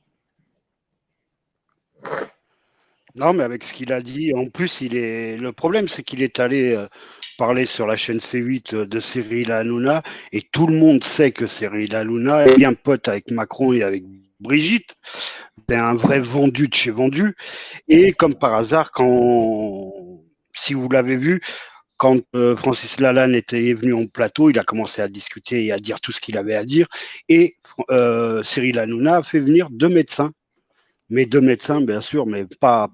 Non, mais avec ce qu'il a dit, en plus, le problème, c'est qu'il est allé parler sur la chaîne C8 de Cyril Hanouna, et tout le monde sait que Cyril Hanouna est bien pote avec Macron et avec Brigitte. C'est un vrai vendu de chez vendu. Et comme par hasard, si vous l'avez vu, quand Francis Lalanne est venu en plateau, il a commencé à discuter et à dire tout ce qu'il avait à dire. Et Cyril Hanouna a fait venir 2 médecins. Mais 2 médecins, bien sûr, mais pas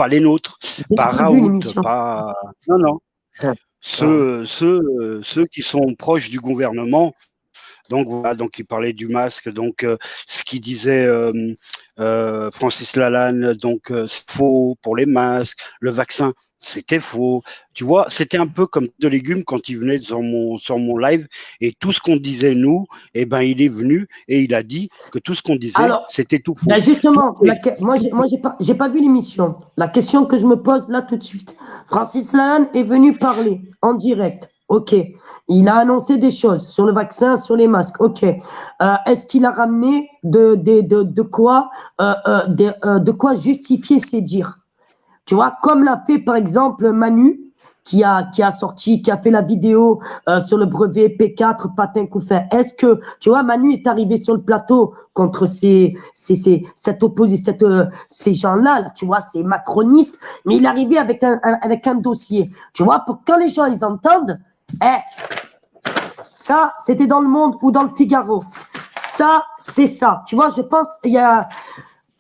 les nôtres. Pas Raoult, pas... Non. Ceux qui sont proches du gouvernement, Donc voilà, donc il parlait du masque, donc ce qu'il disait Francis Lalanne, donc c'est faux pour les masques, le vaccin, c'était faux. Tu vois, c'était un peu comme de légumes quand il venait sur mon live et tout ce qu'on disait nous, eh ben il est venu et il a dit que tout ce qu'on disait, Alors, c'était tout faux. ben justement, Tout est- moi j'ai pas vu l'émission. La question que je me pose là tout de suite. Francis Lalanne est venu parler en direct. Ok. Il a annoncé des choses sur le vaccin, sur les masques. Ok. Est-ce qu'il a ramené de quoi justifier ses dires? Tu vois, comme l'a fait par exemple Manu, qui a fait la vidéo sur le brevet P4 patin coup fait. Est-ce que, tu vois, Manu est arrivé sur le plateau contre ces gens-là, là, tu vois, ces macronistes, mais il est arrivé avec un dossier. Tu vois, pour quand les gens ils entendent, ça, c'était dans Le Monde ou dans le Figaro. Ça, c'est ça. Tu vois, je pense,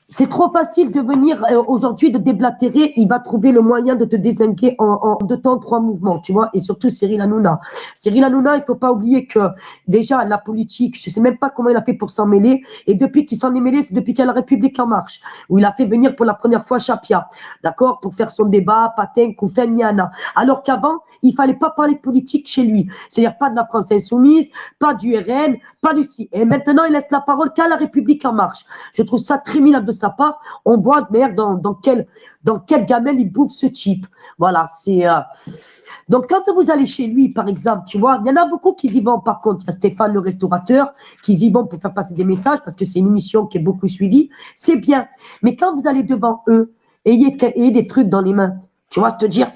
c'est trop facile de venir aujourd'hui de déblatérer. Il va trouver le moyen de te dézinguer en 2 temps, 3 mouvements, tu vois. Et surtout Cyril Hanouna. Cyril Hanouna, il faut pas oublier que déjà la politique, je sais même pas comment il a fait pour s'en mêler. Et depuis qu'il s'en est mêlé, c'est depuis qu'il y a la République en marche, où il a fait venir pour la première fois Chapia, d'accord, pour faire son débat, Patin, Koufen, Niana. Alors qu'avant, il fallait pas parler politique chez lui. C'est-à-dire pas de la France insoumise, pas du RN, pas du CI. Et maintenant, il laisse la parole qu'à la République en marche. Je trouve ça très minable de sa part. On voit merde dans quelle gamelle il bouffe ce type. Voilà, c'est donc quand vous allez chez lui, par exemple, tu vois, il y en a beaucoup qui y vont. Par contre, il y a Stéphane le restaurateur qui y vont pour faire passer des messages parce que c'est une émission qui est beaucoup suivie. C'est bien, mais quand vous allez devant eux, ayez des trucs dans les mains. Tu vois, te dire,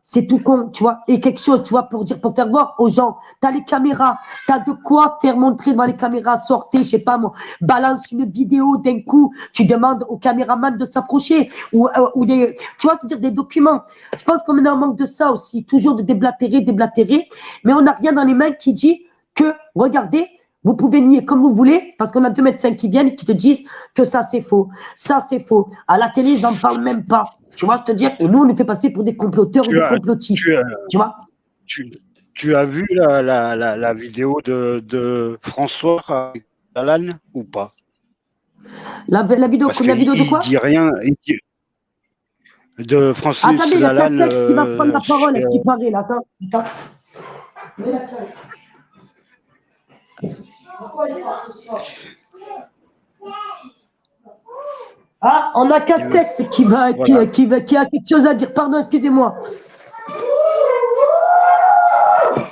c'est tout con, tu vois, et quelque chose, tu vois, pour faire voir aux gens, t'as les caméras, t'as de quoi faire montrer devant les caméras, sortez, je sais pas moi, balance une vidéo d'un coup, tu demandes au caméraman de s'approcher, ou des, tu vois, c'est-à-dire des documents. Je pense qu'on est en manque de ça aussi, toujours de déblatérer, mais on n'a rien dans les mains qui dit que, regardez, vous pouvez nier comme vous voulez, parce qu'on a 2,5 médecins qui viennent et qui te disent que ça c'est faux. Ça c'est faux. À la télé, j'en parle même pas. Tu vois, je te dire, et nous, on nous fait passer pour des comploteurs ou des complotistes. Tu vois tu as vu la vidéo de François avec Lalanne ou pas? La vidéo, Parce la vidéo de quoi? Il dit rien. De Francis Attendez, il y a Lalanne. Castex qui va prendre la parole, est-ce qu'il paraît là? Attends. Mets la cloche. Pourquoi il est pas ce soir? Ah, on a Castex qui a quelque chose à dire. Pardon, excusez-moi.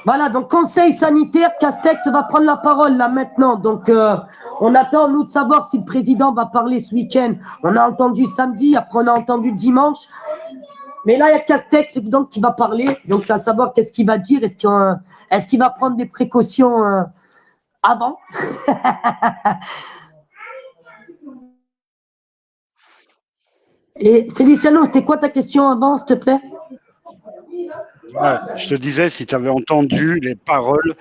Voilà, donc conseil sanitaire, Castex va prendre la parole là maintenant. Donc, on attend, nous, de savoir si le président va parler ce week-end. On a entendu samedi, après on a entendu dimanche. Mais là, il y a Castex donc, qui va parler. Donc, à savoir qu'est-ce qu'il va dire. Est-ce qu'il va prendre des précautions avant? Et Feliciano, c'était quoi ta question avant, s'il te plaît? Ouais, je te disais si tu avais entendu les paroles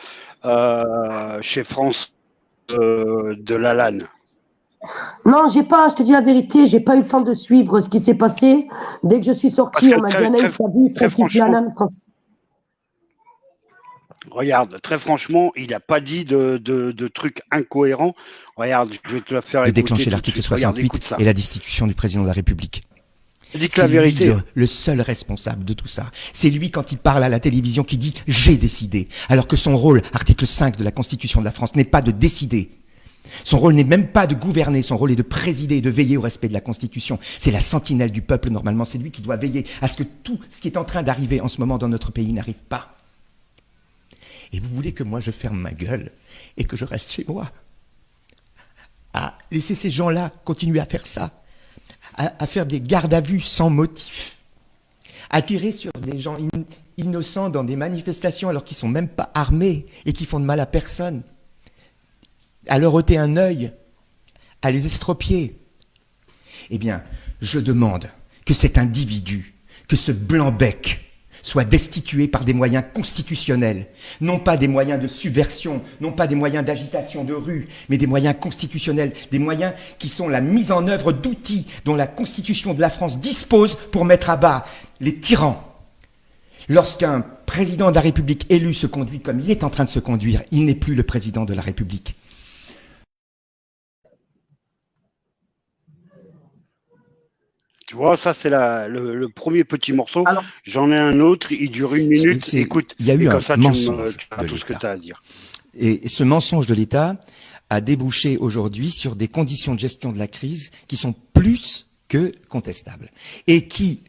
chez France de Lalanne. Non, j'ai pas, je te dis la vérité, j'ai pas eu le temps de suivre ce qui s'est passé. Dès que je suis sorti, on m'a dit Anaïs, t'as vu Francis Lalanne, Regarde, très franchement, il n'a pas dit de trucs incohérents. Regarde, je vais te la faire de écouter. Déclencher l'article 68 et la destitution du président de la République. Je dis que la vérité. Lui, le seul responsable de tout ça. C'est lui quand il parle à la télévision qui dit « j'ai décidé », alors que son rôle, article 5 de la Constitution de la France, n'est pas de décider. Son rôle n'est même pas de gouverner, son rôle est de présider et de veiller au respect de la Constitution. C'est la sentinelle du peuple, normalement, c'est lui qui doit veiller à ce que tout ce qui est en train d'arriver en ce moment dans notre pays n'arrive pas. Et vous voulez que moi je ferme ma gueule et que je reste chez moi? À laisser ces gens-là continuer à faire ça, à faire des gardes à vue sans motif, à tirer sur des gens innocents dans des manifestations alors qu'ils ne sont même pas armés et qui font de mal à personne, à leur ôter un œil, à les estropier. Eh bien, je demande que cet individu, que ce blanc-bec, soit destitué par des moyens constitutionnels, non pas des moyens de subversion, non pas des moyens d'agitation de rue, mais des moyens constitutionnels, des moyens qui sont la mise en œuvre d'outils dont la Constitution de la France dispose pour mettre à bas les tyrans. Lorsqu'un président de la République élu se conduit comme il est en train de se conduire, il n'est plus le président de la République. Tu vois, ça c'est le premier petit morceau. J'en ai un autre, il dure 1 minute. Écoute, il y a eu comme ça, mensonge tu as tout ce que tu as à dire. Et ce mensonge de l'État a débouché aujourd'hui sur des conditions de gestion de la crise qui sont plus que contestables. Et qui,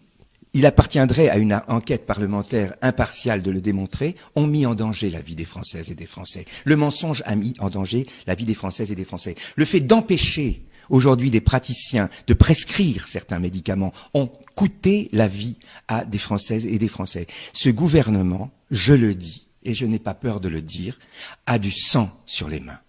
il appartiendrait à une enquête parlementaire impartiale de le démontrer, ont mis en danger la vie des Françaises et des Français. Le mensonge a mis en danger la vie des Françaises et des Français. Le fait d'empêcher aujourd'hui des praticiens de prescrire certains médicaments ont coûté la vie à des Françaises et des Français. Ce gouvernement, je le dis, et je n'ai pas peur de le dire, a du sang sur les mains.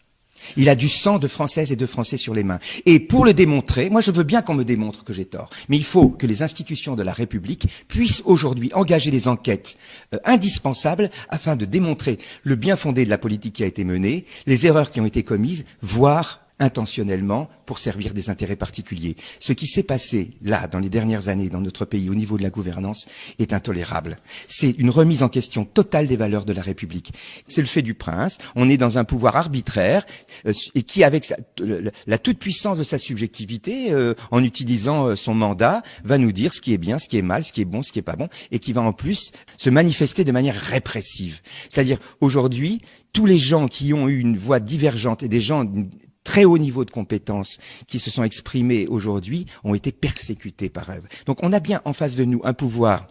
Il a du sang de Françaises et de Français sur les mains. Et pour le démontrer, moi je veux bien qu'on me démontre que j'ai tort, mais il faut que les institutions de la République puissent aujourd'hui engager des enquêtes indispensables afin de démontrer le bien fondé de la politique qui a été menée, les erreurs qui ont été commises, voire intentionnellement pour servir des intérêts particuliers. Ce qui s'est passé là, dans les dernières années, dans notre pays, au niveau de la gouvernance, est intolérable. C'est une remise en question totale des valeurs de la République. C'est le fait du prince. On est dans un pouvoir arbitraire et qui, avec la toute-puissance de sa subjectivité, en utilisant son mandat, va nous dire ce qui est bien, ce qui est mal, ce qui est bon, ce qui est pas bon, et qui va en plus se manifester de manière répressive. C'est-à-dire, aujourd'hui, tous les gens qui ont eu une voix divergente et des gens très haut niveau de compétences qui se sont exprimés aujourd'hui ont été persécutés par eux. Donc on a bien en face de nous un pouvoir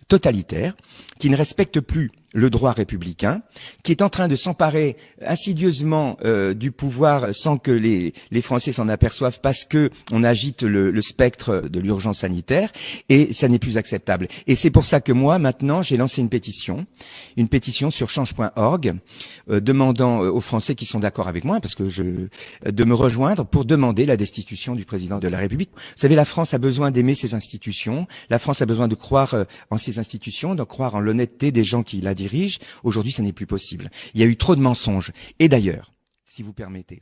totalitaire qui ne respecte plus le droit républicain, qui est en train de s'emparer insidieusement du pouvoir sans que les Français s'en aperçoivent parce que on agite le spectre de l'urgence sanitaire et ça n'est plus acceptable. Et c'est pour ça que moi, maintenant, j'ai lancé une pétition sur change.org demandant aux Français qui sont d'accord avec moi, parce que de me rejoindre pour demander la destitution du président de la République. Vous savez, la France a besoin d'aimer ses institutions, la France a besoin de croire en ses institutions, de croire en l'honnêteté des gens qui la dirige. Aujourd'hui, ça n'est plus possible. Il y a eu trop de mensonges. Et d'ailleurs, si vous permettez,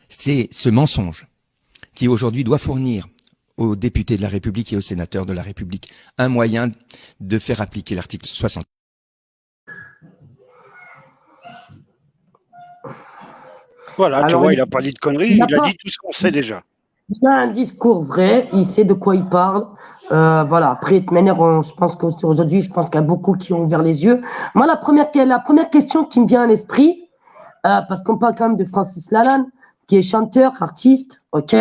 c'est ce mensonge qui aujourd'hui doit fournir aux députés de la République et aux sénateurs de la République un moyen de faire appliquer l'article 60. Voilà, alors, tu vois, il n'a pas dit de conneries, il a dit tout ce qu'on sait déjà. Il a un discours vrai, il sait de quoi il parle. Voilà. Après, de manière, je pense qu'aujourd'hui, je pense qu'il y a beaucoup qui ont ouvert les yeux. Moi, la première question qui me vient à l'esprit, parce qu'on parle quand même de Francis Lalanne, qui est chanteur, artiste, ok.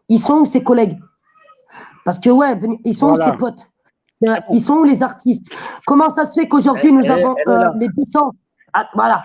Ils sont où ses collègues? Parce que ouais, ils sont où ses potes? Ils sont où les artistes? Comment ça se fait qu'aujourd'hui nous avons les 200? Voilà,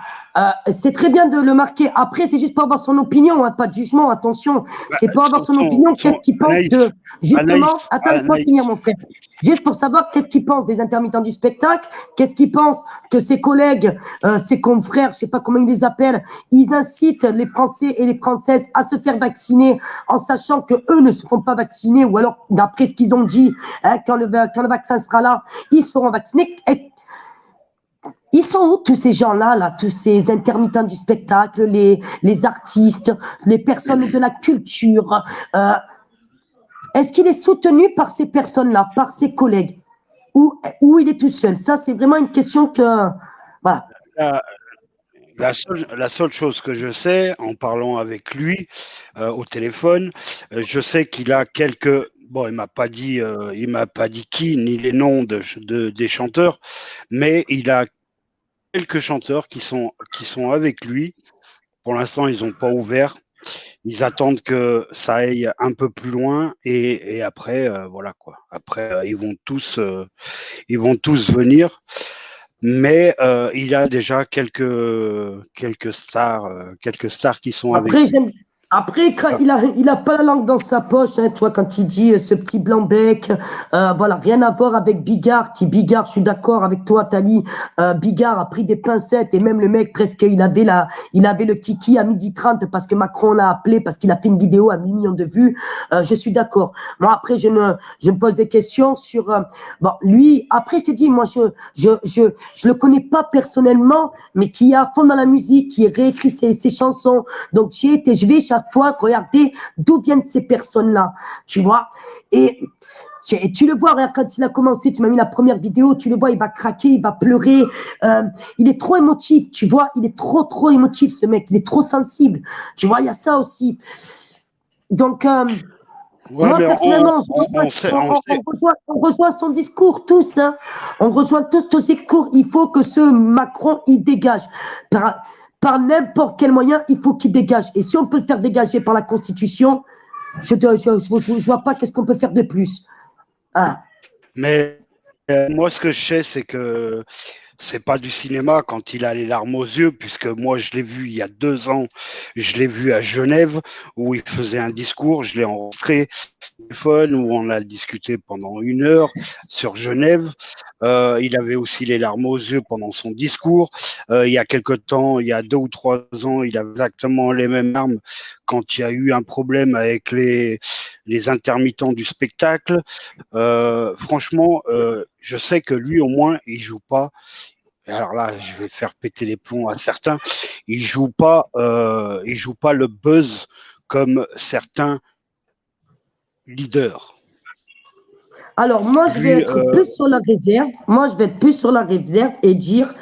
c'est très bien de le marquer. Après, c'est juste pour avoir son opinion, hein, pas de jugement, attention. C'est pour avoir son opinion, qu'est-ce qu'il pense de... Justement, attends, laisse-moi finir, mon frère. Juste pour savoir qu'est-ce qu'il pense des intermittents du spectacle, qu'est-ce qu'il pense que ses collègues, ses confrères, je sais pas comment ils les appellent, ils incitent les Français et les Françaises à se faire vacciner en sachant que eux ne seront pas vaccinés, ou alors, d'après ce qu'ils ont dit, hein, quand le vaccin sera là, ils seront vaccinés. Ils sont où tous ces gens-là, là, tous ces intermittents du spectacle, les artistes, les personnes de la culture? Est-ce qu'il est soutenu par ces personnes-là, par ses collègues, ou il est tout seul? Ça, c'est vraiment une question que... Voilà. La seule chose que je sais, en parlant avec lui au téléphone, je sais qu'il a quelques... Bon, il m'a pas dit qui, ni les noms des chanteurs, mais il a quelques chanteurs qui sont avec lui. Pour l'instant, ils n'ont pas ouvert. Ils attendent que ça aille un peu plus loin et après, voilà quoi. Après, ils vont tous venir. Mais il a déjà quelques stars qui sont avec lui. Après, il a pas la langue dans sa poche, hein, tu vois, quand il dit ce petit blanc-bec, voilà, rien à voir avec Bigard, je suis d'accord avec toi, Tali, Bigard a pris des pincettes, et même le mec, presque, il avait le kiki à 12h30 parce que Macron l'a appelé, parce qu'il a fait une vidéo à 1 million de vues, je suis d'accord. Moi, après, je me pose des questions sur, bon, lui, après, je te dis, moi, je le connais pas personnellement, mais qui est à fond dans la musique, qui réécrit ses chansons, donc je vais chercher fois regarder d'où viennent ces personnes-là, tu vois. Et tu le vois, regarde, quand il a commencé, tu m'as mis la première vidéo, tu le vois, il va craquer, il va pleurer. Il est trop émotif, tu vois. Il est trop émotif, ce mec. Il est trop sensible. Tu vois, il y a ça aussi. Donc, Ouais, moi, mais personnellement, on rejoint son discours tous. Hein. On rejoint tous son discours. Il faut que ce Macron, il dégage. Par n'importe quel moyen, il faut qu'il dégage. Et si on peut le faire dégager par la Constitution, je vois pas qu'est-ce qu'on peut faire de plus. Ah. Mais moi, ce que je sais, c'est que c'est pas du cinéma quand il a les larmes aux yeux, puisque moi, je l'ai vu il y a 2 ans, je l'ai vu à Genève, où il faisait un discours, je l'ai enregistré au téléphone, où on a discuté pendant 1 heure sur Genève. Il avait aussi les larmes aux yeux pendant son discours. Il y a quelque temps, il y a 2 ou 3 ans, il avait exactement les mêmes larmes quand il y a eu un problème avec les intermittents du spectacle. Franchement, je sais que lui, au moins, il joue pas. Et alors là, je vais faire péter les plombs à certains. Il joue pas le buzz comme certains leaders. Alors, moi, je vais être plus sur la réserve. Moi, je vais être plus sur la réserve et dire,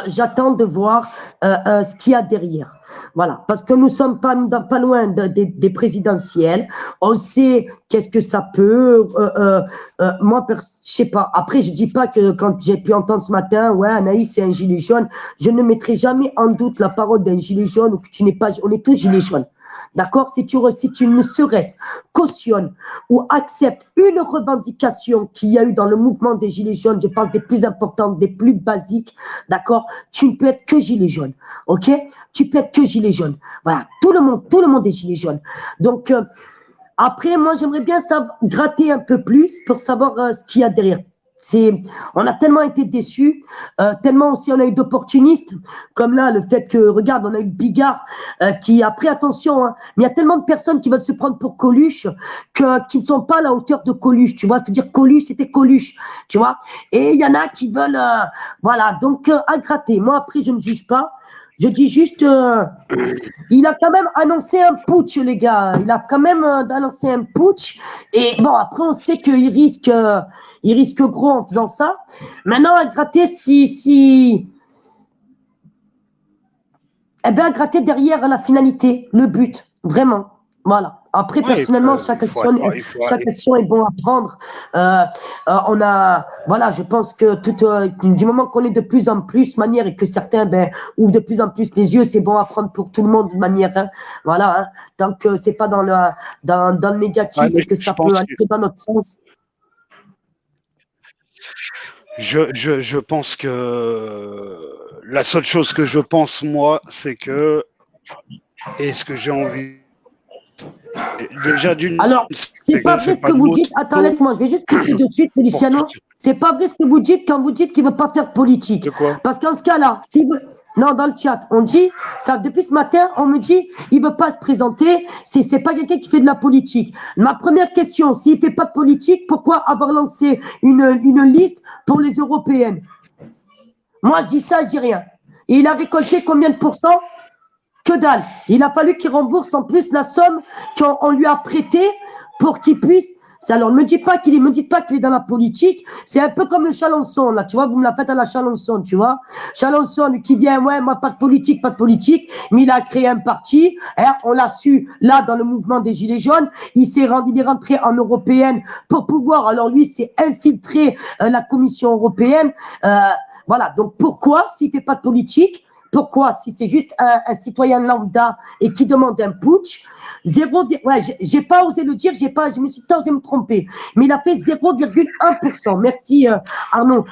j'attends de voir ce qu'il y a derrière. Voilà, parce que nous sommes pas loin des présidentielles. On sait qu'est-ce que ça peut. Moi, je sais pas. Après, je dis pas que quand j'ai pu entendre ce matin, ouais, Anaïs, c'est un gilet jaune. Je ne mettrai jamais en doute la parole d'un gilet jaune ou que tu n'es pas. On est tous gilets jaunes. D'accord? Si tu ne serais-ce cautionnes ou acceptes une revendication qu'il y a eu dans le mouvement des Gilets jaunes, je parle des plus importantes, des plus basiques, d'accord? Tu ne peux être que Gilet jaune, ok? Tu peux être que Gilet jaune. Voilà, tout le monde est Gilet jaune. Donc, après, moi, j'aimerais bien gratter un peu plus pour savoir ce qu'il y a derrière. On a tellement été déçus, tellement aussi on a eu d'opportunistes, comme là, le fait que, regarde, on a eu Bigard qui a pris attention, hein, mais il y a tellement de personnes qui veulent se prendre pour Coluche qui ne sont pas à la hauteur de Coluche, tu vois, c'est-à-dire Coluche, c'était Coluche, tu vois, et il y en a qui veulent, voilà, donc à gratter. Moi, après, je ne juge pas. Je dis juste, il a quand même annoncé un putsch, les gars. Il a quand même annoncé un putsch. Et bon, après, on sait qu'il risque gros en faisant ça. Maintenant, à gratter, à gratter derrière la finalité, le but, vraiment. Voilà. Après, ouais, personnellement, chaque action est bon à prendre. Voilà, je pense que du moment qu'on est de plus en plus manière et que certains ouvrent de plus en plus les yeux, c'est bon à prendre pour tout le monde de manière. Hein, voilà, hein, tant que c'est pas dans le négatif et que ça peut aller dans notre sens. Je pense que la seule chose que je pense, moi, c'est que, et ce que j'ai envie. Déjà alors, c'est pas vrai ce que vous dites. Attends, laisse-moi, je vais juste couper de suite, Feliciano. C'est pas vrai ce que vous dites quand vous dites qu'il veut pas faire politique. De quoi? Parce qu'en ce cas-là, non, dans le chat, on dit, ça, depuis ce matin, on me dit, il veut pas se présenter, c'est pas quelqu'un qui fait de la politique. Ma première question, s'il fait pas de politique, pourquoi avoir lancé une liste pour les européennes? Moi, je dis ça, je dis rien. Et il a récolté combien de pourcents? Que dalle. Il a fallu qu'il rembourse en plus la somme qu'on lui a prêtée pour qu'il puisse. Alors, ne me dites pas qu'il est dans la politique. C'est un peu comme le Chalençon, là. Tu vois, vous me la faites à la Chalençon, tu vois. Chalençon, qui vient, ouais, moi, pas de politique. Mais il a créé un parti. Hein, on l'a su, là, dans le mouvement des Gilets jaunes. Il est rentré en européenne pour pouvoir. Alors, lui, s'est infiltré la Commission européenne. Voilà. Donc, pourquoi, s'il fait pas de politique? Pourquoi, si c'est juste un citoyen lambda et qui demande un putsch, ouais, j'ai pas osé le dire, je me suis osé me tromper, mais il a fait 0,1%. Merci Arnaud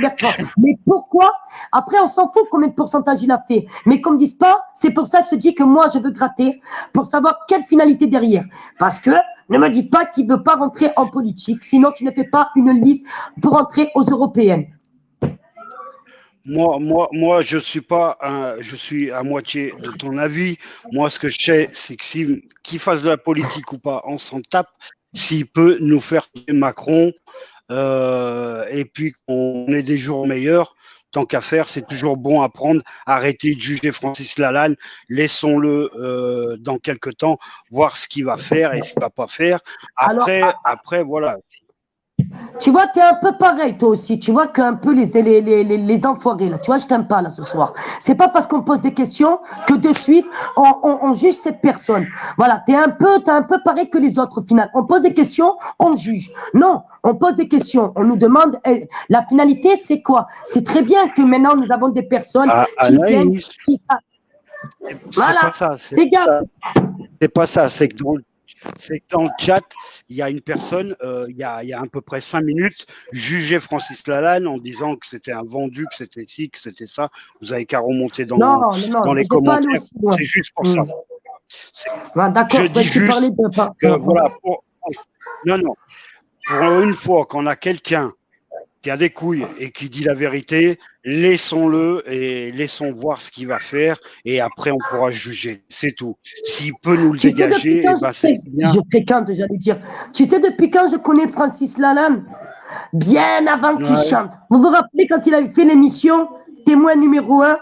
Bertrand. Mais pourquoi? Après, on s'en fout combien de pourcentage il a fait. Mais comme disent pas, c'est pour ça que je dis que moi, je veux gratter pour savoir quelle finalité derrière. Parce que ne me dites pas qu'il veut pas rentrer en politique, sinon tu ne fais pas une liste pour rentrer aux européennes. Moi, je suis à moitié de ton avis. Moi, ce que je sais, c'est que qu'il fasse de la politique ou pas, on s'en tape. S'il peut nous faire Macron, et puis qu'on ait des jours meilleurs, tant qu'à faire, c'est toujours bon à prendre. Arrêtez de juger Francis Lalanne. Laissons-le dans quelques temps voir ce qu'il va faire et ce qu'il va pas faire. Après, voilà. Tu vois, tu es un peu pareil, toi aussi. Tu vois qu'un peu les enfoirés, là. Tu vois, je t'aime pas, là, ce soir. C'est pas parce qu'on pose des questions que de suite, on juge cette personne. Voilà, t'es un peu pareil que les autres, au final. On pose des questions, on juge. Non, on pose des questions. On nous demande, la finalité, c'est quoi? C'est très bien que maintenant, nous avons des personnes qui viennent, qui savent. Voilà, c'est gars. C'est pas ça, c'est que dans le chat, il y a une personne, il y a à peu près 5 minutes, jugeait Francis Lalanne en disant que c'était un vendu, que c'était ci, que c'était ça. Vous avez qu'à remonter dans les commentaires. C'est juste pour ça. D'accord, je dis juste que voilà, non, pour une fois qu'on a quelqu'un qui a des couilles et qui dit la vérité, laissons-le et laissons voir ce qu'il va faire et après on pourra juger. C'est tout. S'il peut nous le dégager, c'est bien. Je fréquente, j'allais dire. Tu sais depuis quand je connais Francis Lalanne? Bien avant qu'il chante. Vous vous rappelez quand il avait fait l'émission Témoin numéro 1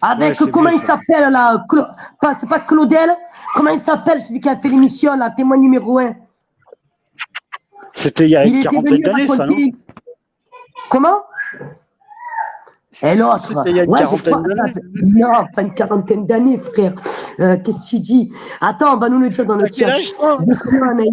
avec comment il s'appelle là? C'est pas Claudel? Comment il s'appelle celui qui a fait l'émission là, Témoin numéro 1? C'était il y a une quarantaine d'années, ça, non? Comment? Et l'autre? Il y a une quarantaine d'années. Non, pas une quarantaine d'années, frère. Qu'est-ce que tu dis? Attends, on va nous le dire dans le chat. Doucement, Anaïs.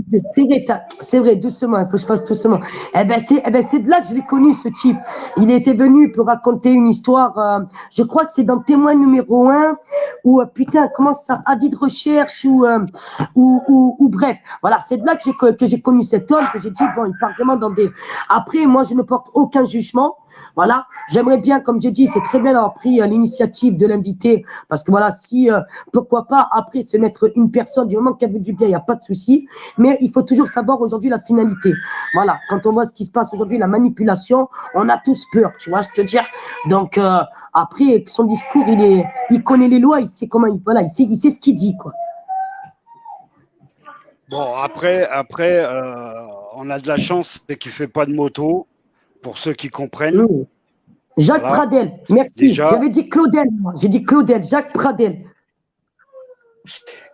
C'est vrai, doucement. Il faut que je fasse doucement. C'est de là que je l'ai connu, ce type. Il était venu pour raconter une histoire. Je crois que c'est dans Témoin numéro 1 ou putain, comment ça? Avis de recherche ou bref. Voilà, c'est de là que j'ai connu cet homme, que j'ai dit, bon, il part vraiment dans des. Après, moi, je ne porte aucun jugement. Voilà, j'aimerais bien, comme j'ai dit, c'est très bien d'avoir pris l'initiative de l'inviter, parce que voilà, si, pourquoi pas, après se mettre une personne, du moment qu'elle veut du bien, il n'y a pas de souci, mais il faut toujours savoir aujourd'hui la finalité. Voilà, quand on voit ce qui se passe aujourd'hui, la manipulation, on a tous peur, tu vois, je te dire. Donc, après, son discours, il connaît les lois, il sait comment, il sait ce qu'il dit, quoi. Bon, après, on a de la chance, c'est qu'il ne fait pas de moto. Pour ceux qui comprennent. Jacques Pradel, merci. J'avais dit Claudel, moi. J'ai dit Claudel, Jacques Pradel.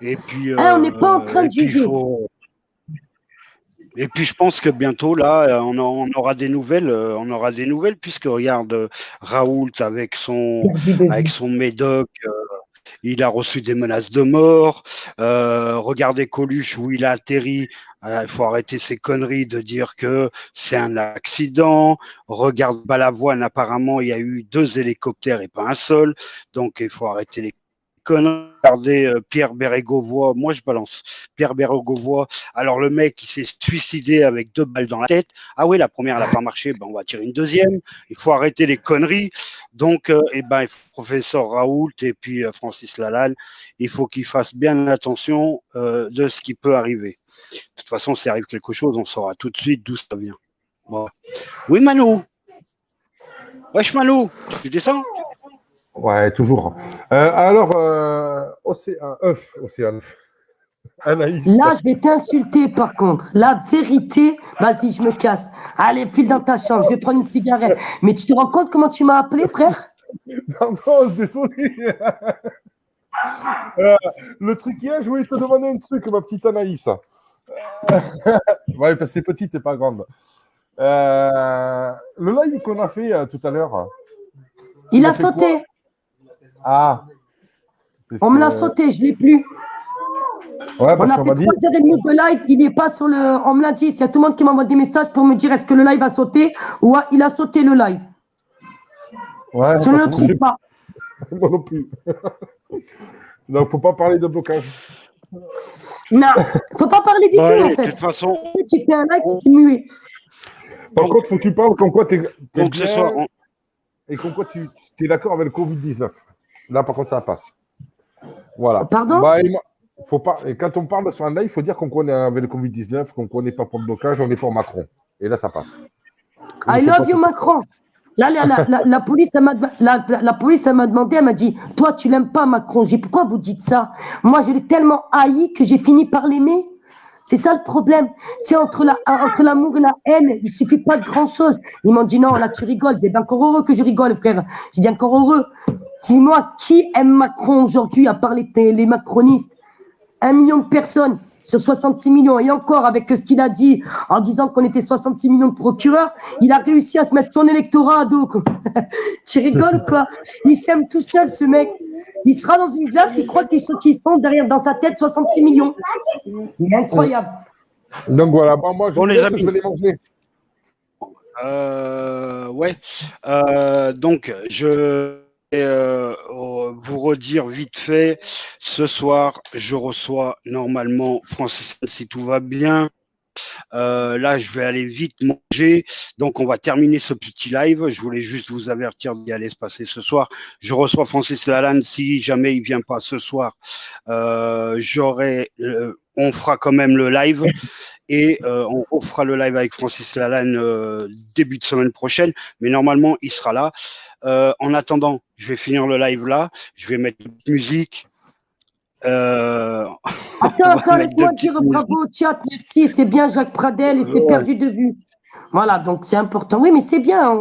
Et puis, on n'est pas en train de juger. Et puis, je pense que bientôt, là, on aura des nouvelles. Puisque regarde, Raoult avec son médoc. Il a reçu des menaces de mort. Regardez Coluche où il a atterri. Il faut arrêter ces conneries de dire que c'est un accident. Regarde Balavoine, apparemment, il y a eu 2 hélicoptères et pas un seul. Donc, il faut arrêter les conneries. Regardez Pierre Bérégovoy. Moi, je balance. Pierre Bérégovoy. Alors, le mec, il s'est suicidé avec 2 balles dans la tête. Ah oui, la première, elle n'a pas marché. Ben, on va tirer une deuxième. Il faut arrêter les conneries. Donc, professeur Raoult et puis Francis Lalanne, il faut qu'ils fassent bien attention de ce qui peut arriver. De toute façon, s'il arrive quelque chose, on saura tout de suite d'où ça vient. Bon. Oui, Manu. Wesh, Manu, tu descends? Ouais, toujours. Alors, Océane. Anaïs. Là, je vais t'insulter, par contre. La vérité, vas-y, je me casse. Allez, file dans ta chambre, je vais prendre une cigarette. Mais tu te rends compte comment tu m'as appelé, frère? Non, désolé. Le truc hier, je voulais te demander un truc, ma petite Anaïs. Ouais, parce que c'est petit, t'es pas grande. Le live qu'on a fait tout à l'heure. Il a sauté. Ah. On me l'a sauté, je ne l'ai plus. Ouais, on a fait 3h30 de live, il n'est pas sur le. On me l'a dit, il y a tout le monde qui m'envoie des messages pour me dire est-ce que le live a sauté ou il a sauté le live. Ouais, je ne le trouve pas. Moi non plus. Donc, faut pas parler de blocage. Non, faut pas parler du tout, en fait. De toute façon. Tu fais un live, tu es muet. Par contre, faut que tu parles comme quoi tu es. Donc, ce soir. Et comme quoi tu es d'accord avec le Covid-19. Là, par contre, ça passe. Voilà. Pardon? Faut pas, et quand on parle sur un live, il faut dire qu'on connaît avec le Covid-19, qu'on ne connaît pas pour le blocage, on est pour Macron. Et là, ça passe. I love you, Macron. Là, la police, elle m'a demandé, elle m'a dit, toi, tu l'aimes pas, Macron. J'ai dit, pourquoi vous dites ça? Moi, je l'ai tellement haï que j'ai fini par l'aimer. C'est ça le problème. C'est entre l'amour et la haine, il suffit pas de grand chose. Ils m'ont dit non, là tu rigoles. J'ai dit encore heureux que je rigole, frère. J'ai dit encore heureux. Dis-moi, qui aime Macron aujourd'hui, à part les macronistes? 1 million de personnes sur 66 millions. Et encore, avec ce qu'il a dit, en disant qu'on était 66 millions de procureurs, il a réussi à se mettre son électorat à dos. Tu rigoles ou quoi? Il s'aime tout seul, ce mec. Il sera dans une glace, il croit qu'ils sont derrière, dans sa tête, 66 millions. C'est incroyable. Donc voilà, bon, moi Bon, les amis. je vais les manger. Ouais. Donc, je vais vous redire vite fait. Ce soir, je reçois normalement Francis, si tout va bien. Là, je vais aller vite manger. Donc, on va terminer ce petit live. Je voulais juste vous avertir d'y aller se passer ce soir. Je reçois Francis Lalanne. Si jamais il vient pas ce soir, on fera quand même le live. Et on refera le live avec Francis Lalanne début de semaine prochaine. Mais normalement, il sera là. En attendant, je vais finir le live là. Je vais mettre une musique. Attends, laisse-moi dire bravo au chat, merci, c'est bien Jacques Pradel et c'est perdu de vue. Voilà, donc c'est important. Oui, mais c'est bien,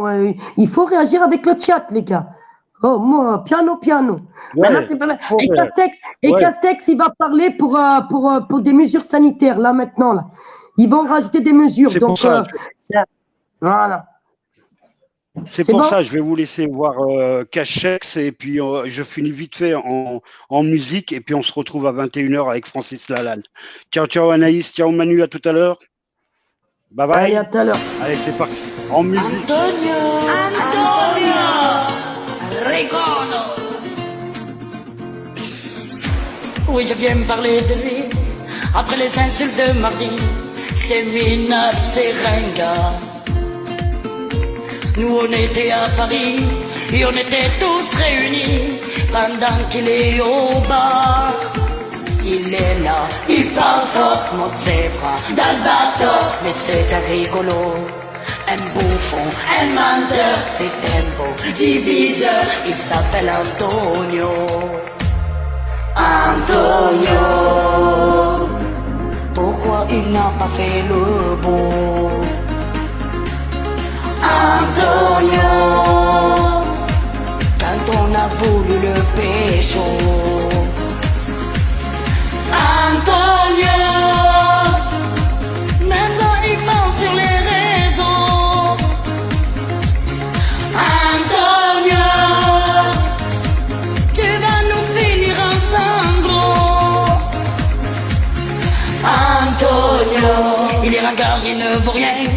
il faut réagir avec le chat, les gars. Oh, moi, piano. Ouais, et Castex, il va parler pour des mesures sanitaires, là, maintenant. Là. Ils vont rajouter des mesures. C'est donc, pour ça. Voilà. C'est pour ça, je vais vous laisser voir Cachex et puis je finis vite fait en musique et puis on se retrouve à 21h avec Francis Lalanne. Ciao Anaïs, ciao Manu, à tout à l'heure. Bye bye. Allez, à tout à l'heure. Allez, c'est parti. En musique. Antonio, rigolo. Oui, je viens me parler de lui. Après les insultes de mardi, c'est minable, c'est ringard. Nous on était à Paris et on était tous réunis pendant qu'il est au bar. Il est là, il parle fort, monte ses bras dans le bateau, mais c'est un rigolo, un bouffon, un menteur, c'est un beau diviseur, il s'appelle Antonio. Antonio, pourquoi il n'a pas fait le beau? Antonio, quand on a voulu le pécho. Antonio, maintenant il ment sur les réseaux. Antonio, tu vas nous finir en sanglots. Antonio, il est ringard, il ne vaut rien.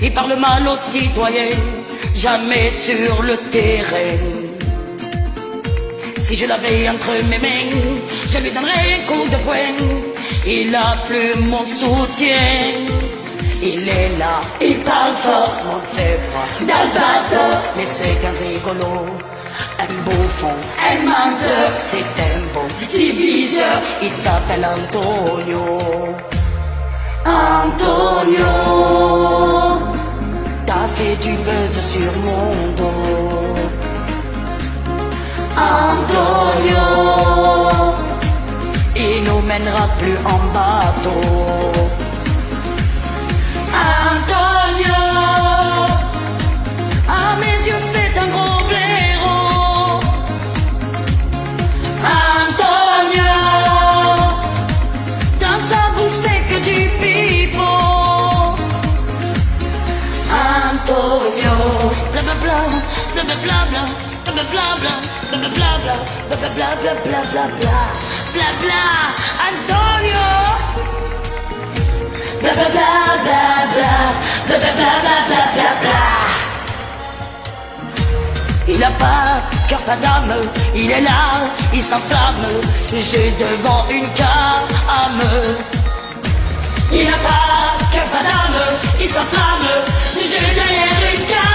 Il parle mal aux citoyens, jamais sur le terrain. Si je l'avais entre mes mains, je lui donnerais un coup de poing. Il a plus mon soutien. Il est là, il parle fort, monte ses bras dans le bateau. Mais c'est un rigolo, un bouffon, un menteur. C'est un bon diviseur, il s'appelle Antonio. Antonio, t'as fait du buzz sur mon dos. Antonio, il nous mènera plus en bateau. Antonio, à mes yeux c'est un gros blaireau. Antonio, dans sa bouche c'est que du pipeau. Antonio, blablabla, blablabla, blablabla, blablabla, blablabla, blablabla, blabla, Antonio. Blablabla, blabla, blablabla, blablabla. Il a pas cœur, pas d'âme, il est là, il s'enflamme, juste devant une came. Il a pas cœur, pas d'âme, il s'enflamme, juste derrière une came.